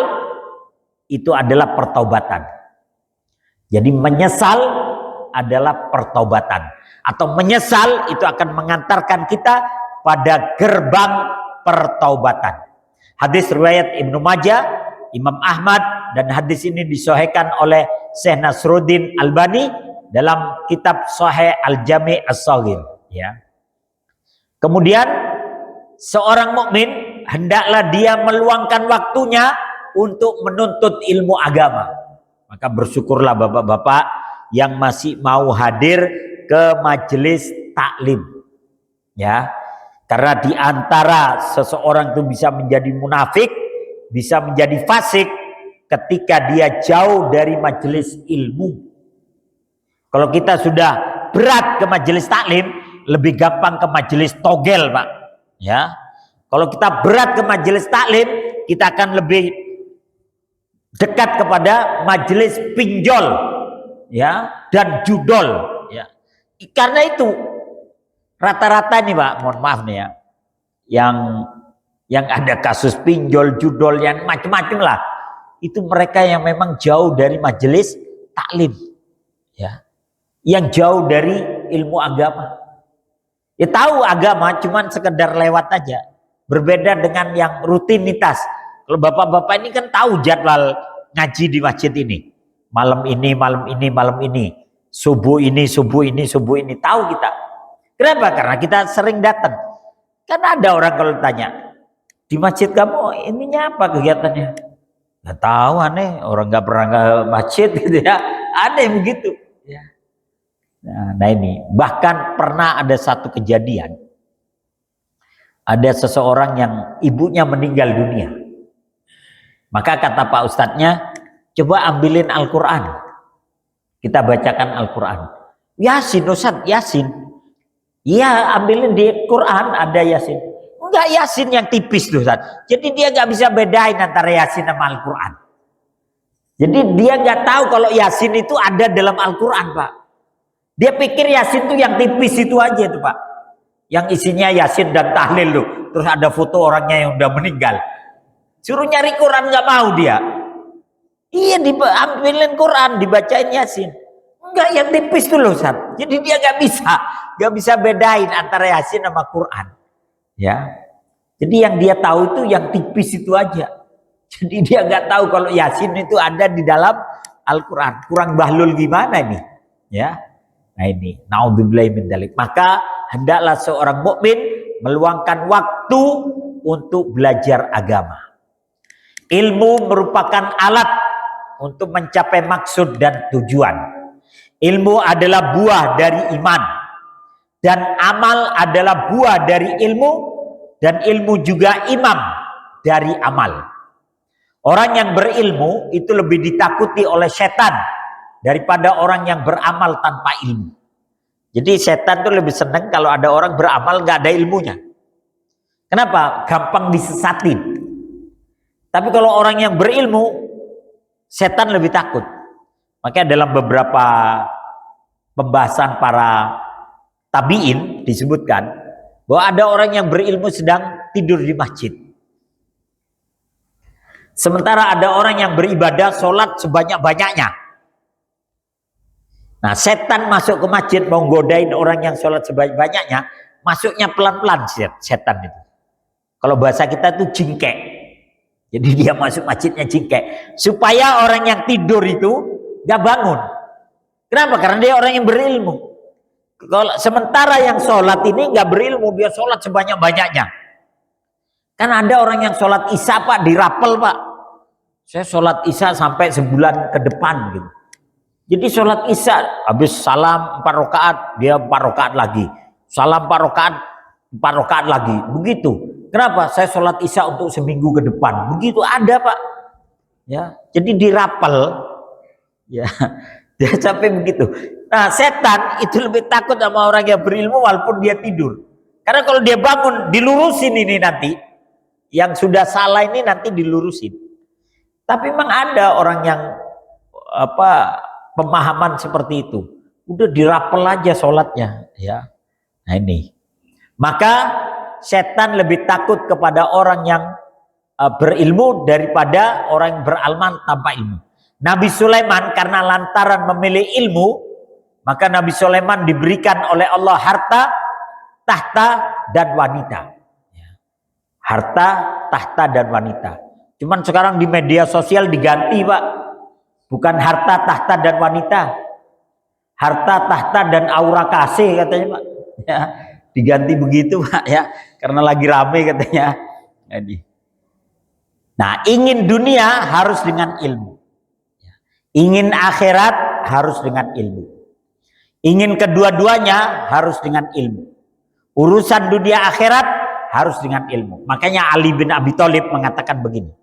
itu adalah pertaubatan. Jadi menyesal adalah pertaubatan, atau menyesal itu akan mengantarkan kita pada gerbang pertaubatan. Hadis riwayat Ibnu Majah, Imam Ahmad, dan hadis ini disahihkan oleh Syekh Nasruddin Albani dalam kitab Sahih Al-Jami' As-Shaghir. Ya. Kemudian seorang mukmin hendaklah dia meluangkan waktunya untuk menuntut ilmu agama. Maka bersyukurlah bapak-bapak yang masih mau hadir ke majelis taklim, ya, karena di antara seseorang itu bisa menjadi munafik, bisa menjadi fasik ketika dia jauh dari majelis ilmu. Kalau kita sudah berat ke majelis taklim, lebih gampang ke majelis togel Pak, ya. Kalau kita berat ke majelis taklim, kita akan lebih dekat kepada majelis pinjol, ya, dan judol, ya. Karena itu rata-rata nih Pak, mohon maaf nih ya, yang ada kasus pinjol, judol, yang macam-macam lah, itu mereka yang memang jauh dari majelis taklim, ya, yang jauh dari ilmu agama. Ya tahu agama cuman sekedar lewat aja, berbeda dengan yang rutinitas. Kalau bapak-bapak ini kan tahu jadwal ngaji di masjid ini. Malam ini, malam ini, malam ini. Subuh ini, subuh ini, subuh ini. Tahu kita. Kenapa? Karena kita sering datang. Karena ada orang kalau tanya, di masjid kamu ininya apa kegiatannya? Nggak tahu, aneh. Orang nggak pernah ke masjid gitu ya. Ada yang begitu. Ya. Nah ini. Bahkan pernah ada satu kejadian. Ada seseorang yang ibunya meninggal dunia. Maka kata Pak Ustadznya, coba ambilin Al-Quran. Kita bacakan Al-Quran. Yasin, Ustadz, Yasin. Iya, ambilin di Quran ada Yasin. Enggak, Yasin yang tipis tuh, Ustadz. Jadi dia nggak bisa bedain antara Yasin sama Al-Quran. Jadi dia nggak tahu kalau Yasin itu ada dalam Al-Quran, Pak. Dia pikir Yasin itu yang tipis itu aja tuh, Pak. Yang isinya Yasin dan tahlil tuh. Terus ada foto orangnya yang udah meninggal. Suruh nyari Quran nggak mau dia. Iya, diambilin Quran, dibacain Yasin. Enggak, yang tipis tuh loh, Ustaz. Jadi dia nggak bisa bedain antara Yasin sama Quran. Ya. Jadi yang dia tahu itu yang tipis itu aja. Jadi dia nggak tahu kalau Yasin itu ada di dalam Al-Quran. Kurang bahlul gimana nih? Ya. Nah ini, naudzubillahi min dzalik. Maka hendaklah seorang mukmin meluangkan waktu untuk belajar agama. Ilmu merupakan alat untuk mencapai maksud dan tujuan. Ilmu adalah buah dari iman, dan amal adalah buah dari ilmu, dan ilmu juga imam dari amal. Orang yang berilmu itu lebih ditakuti oleh setan daripada orang yang beramal tanpa ilmu. Jadi setan tuh lebih senang kalau ada orang beramal nggak ada ilmunya. Kenapa? Gampang disesatin. Tapi kalau orang yang berilmu, setan lebih takut. Makanya dalam beberapa pembahasan para tabi'in disebutkan bahwa ada orang yang berilmu sedang tidur di masjid. Sementara ada orang yang beribadah sholat sebanyak-banyaknya. Nah, setan masuk ke masjid mau godain orang yang sholat sebanyak-banyaknya, masuknya pelan-pelan setan itu. Kalau bahasa kita itu jingkek. Jadi dia masuk masjidnya jingkek. Supaya orang yang tidur itu gak bangun. Kenapa? Karena dia orang yang berilmu. Kalau sementara yang sholat ini gak berilmu, dia sholat sebanyak-banyaknya. Kan ada orang yang sholat isya pak, dirapel pak. Saya sholat isya sampai sebulan ke depan gitu. Jadi sholat isya habis salam 4 rakaat, dia 4 rakaat lagi. Salam 4 rakaat, 4 rakaat lagi. Begitu. Kenapa? Saya sholat isya untuk seminggu ke depan. Begitu ada pak. Ya, jadi dirapel. Ya, dia sampai begitu. Nah, setan itu lebih takut sama orang yang berilmu walaupun dia tidur. Karena kalau dia bangun, dilurusin ini nanti. Yang sudah salah ini nanti dilurusin. Tapi memang ada orang yang pemahaman seperti itu. Udah dirapel aja sholatnya, ya. Nah ini. Maka setan lebih takut kepada orang yang berilmu daripada orang yang beramal tanpa ilmu. Nabi Sulaiman karena lantaran memilih ilmu, maka Nabi Sulaiman diberikan oleh Allah harta, tahta, dan wanita. Harta, tahta, dan wanita. Cuman sekarang di media sosial diganti pak. Bukan harta, tahta, dan wanita. Harta, tahta, dan aura kasih katanya pak. Ya, diganti begitu pak ya. Karena lagi rame katanya. Jadi. Nah, ingin dunia harus dengan ilmu. Ingin akhirat harus dengan ilmu. Ingin kedua-duanya harus dengan ilmu. Urusan dunia akhirat harus dengan ilmu. Makanya Ali bin Abi Thalib mengatakan begini.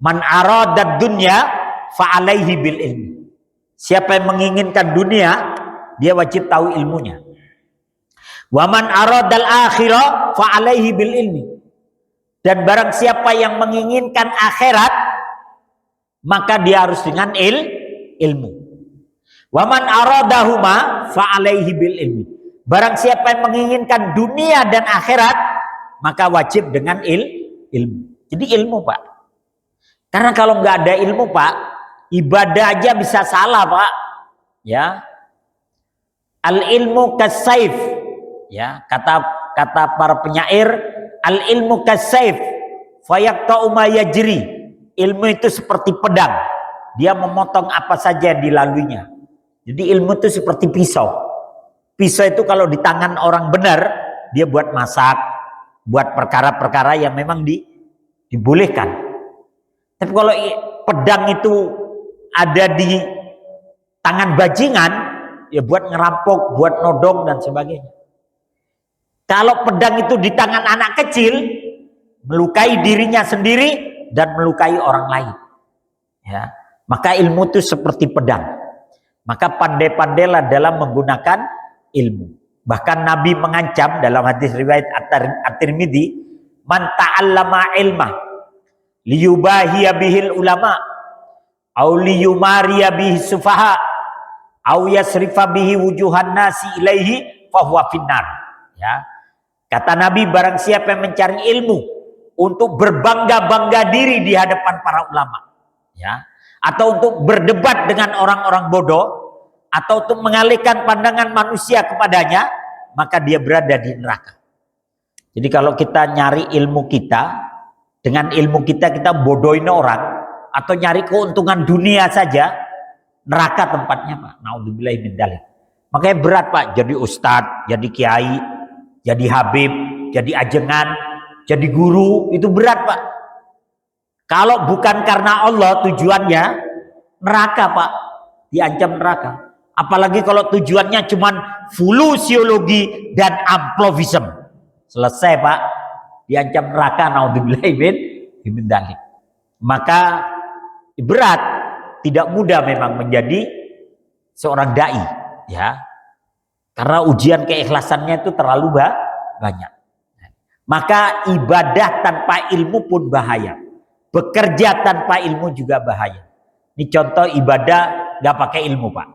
Man aradad dunya fa'alaihi bil ilmi. Siapa yang menginginkan dunia, dia wajib tahu ilmunya. Wa man aradal akhirah fa'alaihi bil ilmi. Dan barang siapa yang menginginkan akhirat, maka dia harus dengan ilmu. Wa man aradahuma fa'alaihi bil ilmi. Barang siapa yang menginginkan dunia dan akhirat, maka wajib dengan ilmu. Jadi ilmu pak. Karena kalau nggak ada ilmu pak, ibadah aja bisa salah pak. Ya, al ilmu kasaif. Ya, kata para penyair, al ilmu kasaif, fayaqta'u ma yajri. Ilmu itu seperti pedang, dia memotong apa saja yang dilaluinya. Jadi ilmu itu seperti pisau. Pisau itu kalau di tangan orang benar, dia buat masak, buat perkara-perkara yang memang dibolehkan. Tapi kalau pedang itu ada di tangan bajingan, ya buat ngerampok, buat nodong dan sebagainya. Kalau pedang itu di tangan anak kecil, melukai dirinya sendiri dan melukai orang lain. Ya, maka ilmu itu seperti pedang. Maka pandai-pandailah dalam menggunakan ilmu. Bahkan Nabi mengancam dalam hadis riwayat At-Tirmidzi, man ta'allama ilmah liyubahiya bihil ulama au liyumariya bihi sufaha au yasrifa bihi wujuhan nasi ilaihi fahuwa finnar. Ya. Kata Nabi, barang siapa yang mencari ilmu untuk berbangga-bangga diri di hadapan para ulama, ya, atau untuk berdebat dengan orang-orang bodoh, atau untuk mengalihkan pandangan manusia kepadanya, maka dia berada di neraka. Jadi kalau kita nyari ilmu kita, dengan ilmu kita bodohin orang, atau nyari keuntungan dunia saja, neraka tempatnya pak. Naudzubillahi min dzalik. Makanya berat pak, jadi ustadz, jadi kiai, jadi habib, jadi ajengan, jadi guru, itu berat pak. Kalau bukan karena Allah tujuannya, neraka pak, diancam neraka. Apalagi kalau tujuannya cuman fulusiologi dan amplovism. Selesai pak, diancam neraka, naudzubillahi min min dzalik. Maka berat, tidak mudah memang menjadi seorang dai, ya. Karena ujian keikhlasannya itu terlalu banyak. Maka ibadah tanpa ilmu pun bahaya. Bekerja tanpa ilmu juga bahaya. Ini contoh ibadah nggak pakai ilmu, Pak.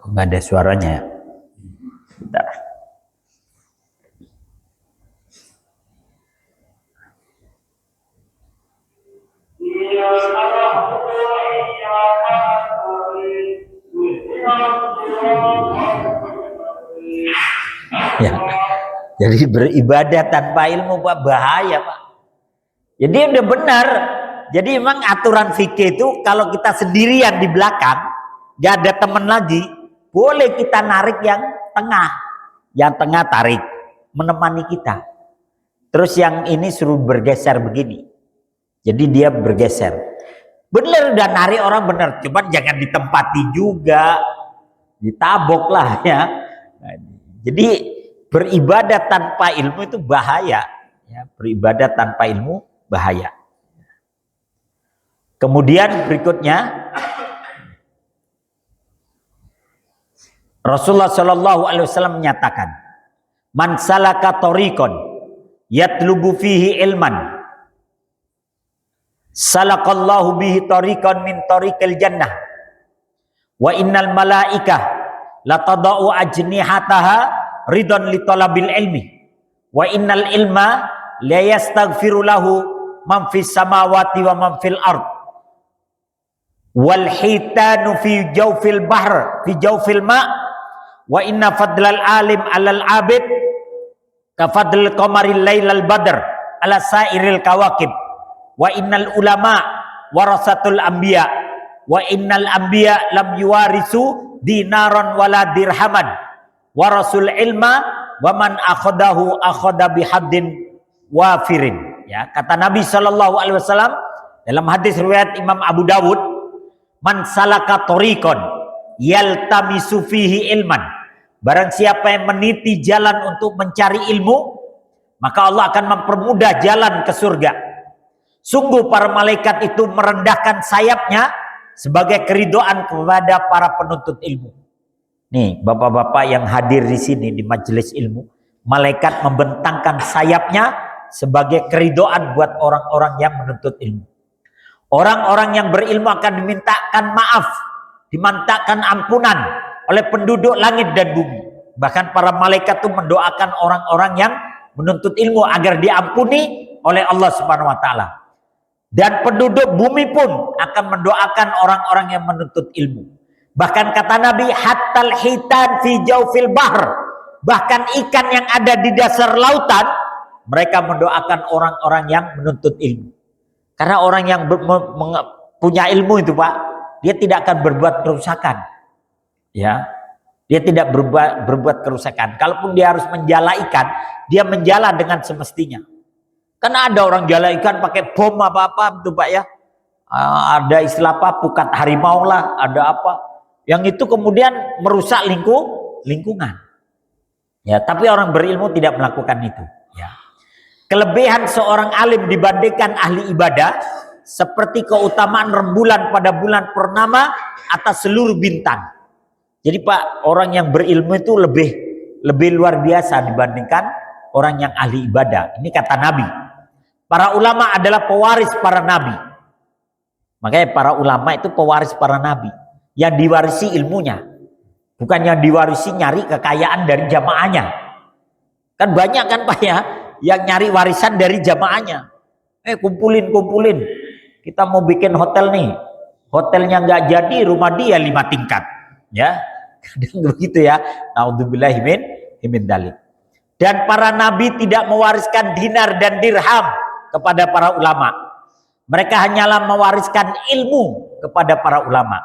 Kok nggak ada suaranya ya? Bentar. Ya. Jadi beribadah tanpa ilmu, Pak, bahaya, Pak. Jadi udah benar. Jadi memang aturan fikih itu kalau kita sendirian di belakang, gak ada teman lagi, boleh kita narik yang tengah. Yang tengah tarik, menemani kita. Terus yang ini suruh bergeser begini. Jadi dia bergeser. Bener udah narik orang bener, cuman jangan ditempati juga, ditabok lah ya. Nah, jadi beribadah tanpa ilmu itu bahaya. Ya, beribadah tanpa ilmu bahaya. Kemudian berikutnya Rasulullah Shallallahu Alaihi Wasallam menyatakan, "Man salaka tariqan yatlubu fihi ilman, salakallahu bihi tariqan min tariqil jannah, wa innal malaikah latadau ajnihataha ridon li talabil ilmi, wa innal ilma la yastaghfiru lahu man fis samawati wa man fil ard, wal hitanu fi jawfil bahr fi jawfil ma, wa inna fadlal alim alal abid ka fadlil qamaril lailal badr ala sairil kawakib, wa innal ulama warasatul anbiya, wa innal anbiya lam yuwarisu dinaran wala dirhaman, warasul ilma wa man akhadahu akhada bihaddin wafirin. Ya, kata Nabi Shallallahu Alaihi Wasallam dalam hadis riwayat Imam Abu Dawud, man salaka tariqan yaltamisu fihi ilman, barang siapa yang meniti jalan untuk mencari ilmu, maka Allah akan mempermudah jalan ke surga. Sungguh para malaikat itu merendahkan sayapnya sebagai keridoan kepada para penuntut ilmu. Nih, bapak-bapak yang hadir di sini di majelis ilmu, malaikat membentangkan sayapnya sebagai keridoan buat orang-orang yang menuntut ilmu. Orang-orang yang berilmu akan dimintakan maaf, dimintakan ampunan oleh penduduk langit dan bumi. Bahkan para malaikat itu mendoakan orang-orang yang menuntut ilmu agar diampuni oleh Allah Subhanahu wa taala. Dan penduduk bumi pun akan mendoakan orang-orang yang menuntut ilmu. Bahkan kata Nabi, hattal hitan fi jawfil bahr, bahkan ikan yang ada di dasar lautan, mereka mendoakan orang-orang yang menuntut ilmu. Karena orang yang punya ilmu itu, Pak, dia tidak akan berbuat kerusakan. Ya, dia tidak berbuat kerusakan. Kalaupun dia harus menjala ikan, dia menjala dengan semestinya. Karena ada orang jala ikan pakai bom apa-apa itu, Pak, ya. Ada istilah apa, pukat harimau lah, ada apa. Yang itu kemudian merusak lingkungan. Ya, tapi orang berilmu tidak melakukan itu. Ya. Kelebihan seorang alim dibandingkan ahli ibadah seperti keutamaan rembulan pada bulan purnama atas seluruh bintang. Jadi, Pak, orang yang berilmu itu lebih luar biasa dibandingkan orang yang ahli ibadah. Ini kata Nabi. Para ulama adalah pewaris para nabi. Makanya para ulama itu pewaris para nabi. Yang diwarisi ilmunya. Bukan yang diwarisi nyari kekayaan dari jamaahnya. Kan banyak kan, Pak, ya, yang nyari warisan dari jamaahnya. Kumpulin. Kita mau bikin hotel nih. Hotelnya nggak jadi, rumah dia 5 tingkat. Ya, kadang begitu ya. Naudzubillahi min dzalik. Dan para nabi tidak mewariskan dinar dan dirham kepada para ulama. Mereka hanyalah mewariskan ilmu kepada para ulama.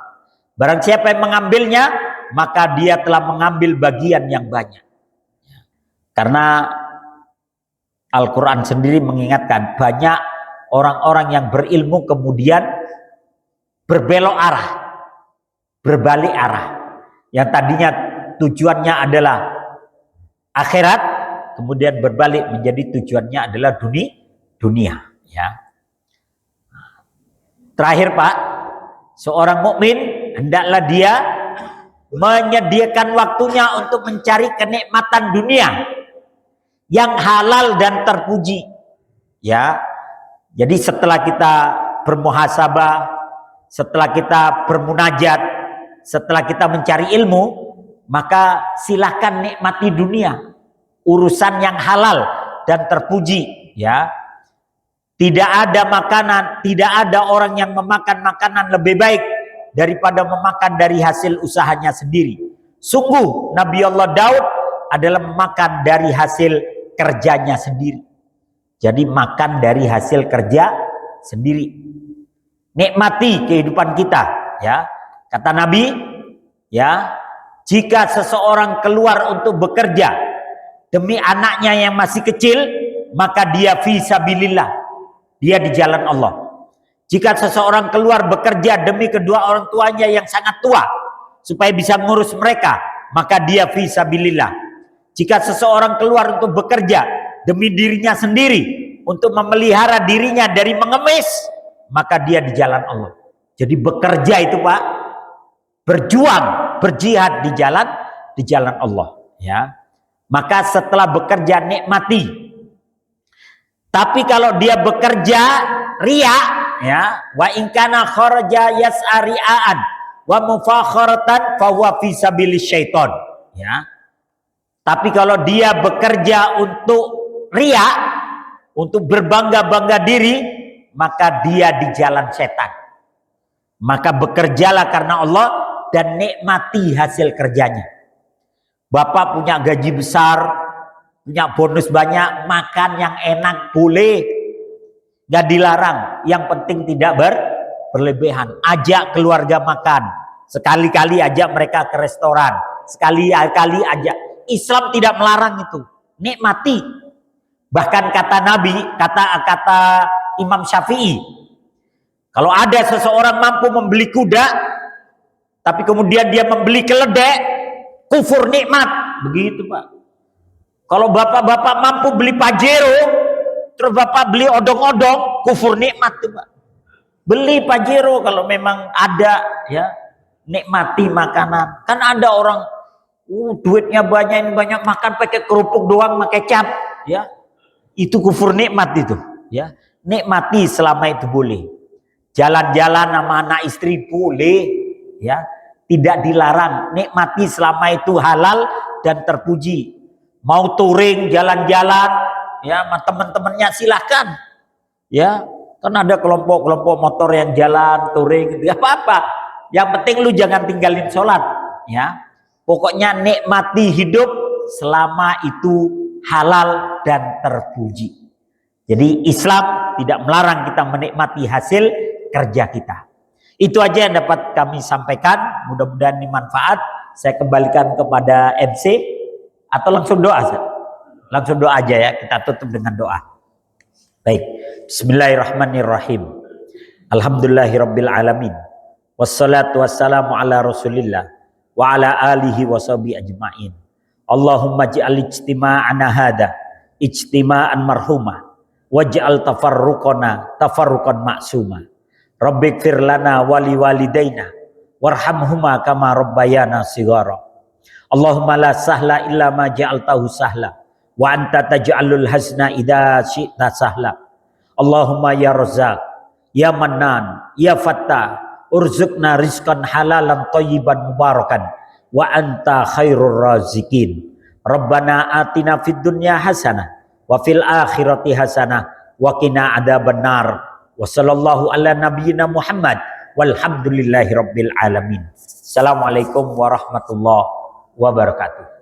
Barang siapa yang mengambilnya, maka dia telah mengambil bagian yang banyak. Karena Al-Quran sendiri mengingatkan, banyak orang-orang yang berilmu kemudian berbelok arah, berbalik arah. Yang tadinya tujuannya adalah akhirat, kemudian berbalik menjadi tujuannya adalah dunia. Ya. Terakhir Pak, seorang mukmin hendaklah dia menyediakan waktunya untuk mencari kenikmatan dunia yang halal dan terpuji. Ya. Jadi setelah kita bermuhasabah, setelah kita bermunajat, setelah kita mencari ilmu, maka silakan nikmati dunia, urusan yang halal dan terpuji. Ya. Tidak ada makanan, tidak ada orang yang memakan makanan lebih baik daripada memakan dari hasil usahanya sendiri. Sungguh Nabi Allah Daud adalah memakan dari hasil kerjanya sendiri. Jadi makan dari hasil kerja sendiri. Nikmati kehidupan kita, ya. Kata Nabi, ya, jika seseorang keluar untuk bekerja demi anaknya yang masih kecil, maka dia fi sabilillah. Dia di jalan Allah. Jika seseorang keluar bekerja demi kedua orang tuanya yang sangat tua supaya bisa mengurus mereka, maka dia fi sabilillah. Jika seseorang keluar untuk bekerja demi dirinya sendiri untuk memelihara dirinya dari mengemis, maka dia di jalan Allah. Jadi bekerja itu Pak, berjuang, berjihad di jalan Allah, ya. Maka setelah bekerja nikmati. Tapi kalau dia bekerja ria, ya, wa in kana kharaja yas'ari'an wa mufakharatan fa huwa fi sabilis syaiton, ya. Tapi kalau dia bekerja untuk ria, untuk berbangga-bangga diri, maka dia di jalan setan. Maka bekerjalah karena Allah dan nikmati hasil kerjanya. Bapak punya gaji besar, punya bonus banyak, makan yang enak boleh, gak dilarang. Yang penting tidak berlebihan. Ajak keluarga makan, sekali-kali ajak mereka ke restoran, sekali-kali ajak. Islam tidak melarang itu, nikmati. Bahkan kata Nabi, kata Imam Syafi'i, kalau ada seseorang mampu membeli kuda, tapi kemudian dia membeli keledai, kufur nikmat. Begitu Pak. Kalau bapak-bapak mampu beli Pajero, terus bapak beli odong-odong, kufur nikmat tuh Pak. Beli Pajero kalau memang ada, ya, nikmati makanan. Kan ada orang, duitnya banyak, ini banyak, makan pakai kerupuk doang, pakai kecap, ya. Itu kufur nikmat itu, ya. Nikmati selama itu boleh. Jalan-jalan sama anak istri boleh, ya. Tidak dilarang. Nikmati selama itu halal dan terpuji. Mau touring, jalan-jalan, ya, sama teman-temannya silahkan, ya. Kan ada kelompok-kelompok motor yang jalan, touring, gitu. Apa-apa. Yang penting lu jangan tinggalin sholat, ya. Pokoknya nikmati hidup selama itu halal dan terpuji. Jadi Islam tidak melarang kita menikmati hasil kerja kita. Itu aja yang dapat kami sampaikan. Mudah-mudahan ini manfaat. Saya kembalikan kepada MC. Atau langsung doa? Langsung doa aja ya, kita tutup dengan doa. Baik. Bismillahirrahmanirrahim. Alhamdulillahirabbil alamin. Wassalatu wassalamu ala Rasulillah wa ala alihi washabihi ajmain. Allahumma ij'al ijtima'ana hadza ijtima'an marhumah waj'al tafarruqana tafarruqan ma'suma. Rabbighfir lana wa liwalidayna warhamhuma kama rabbayana shighara. Allahumma la sahla illa ma ja'altahu sahla wa anta taj'alul hazna idza syi'ta sahla. Allahumma ya Razzaq, ya Mannan, ya Fattah, urzuqna rizqan halalan thayyiban mubarakan wa anta khairur raziqin. Rabbana atina fid dunya hasanah wa fil akhirati hasanah wa qina adzabannar. Wa sallallahu ala nabiyyina Muhammad walhamdulillahi rabbil alamin. Assalamualaikum warahmatullahi wabarakatuh.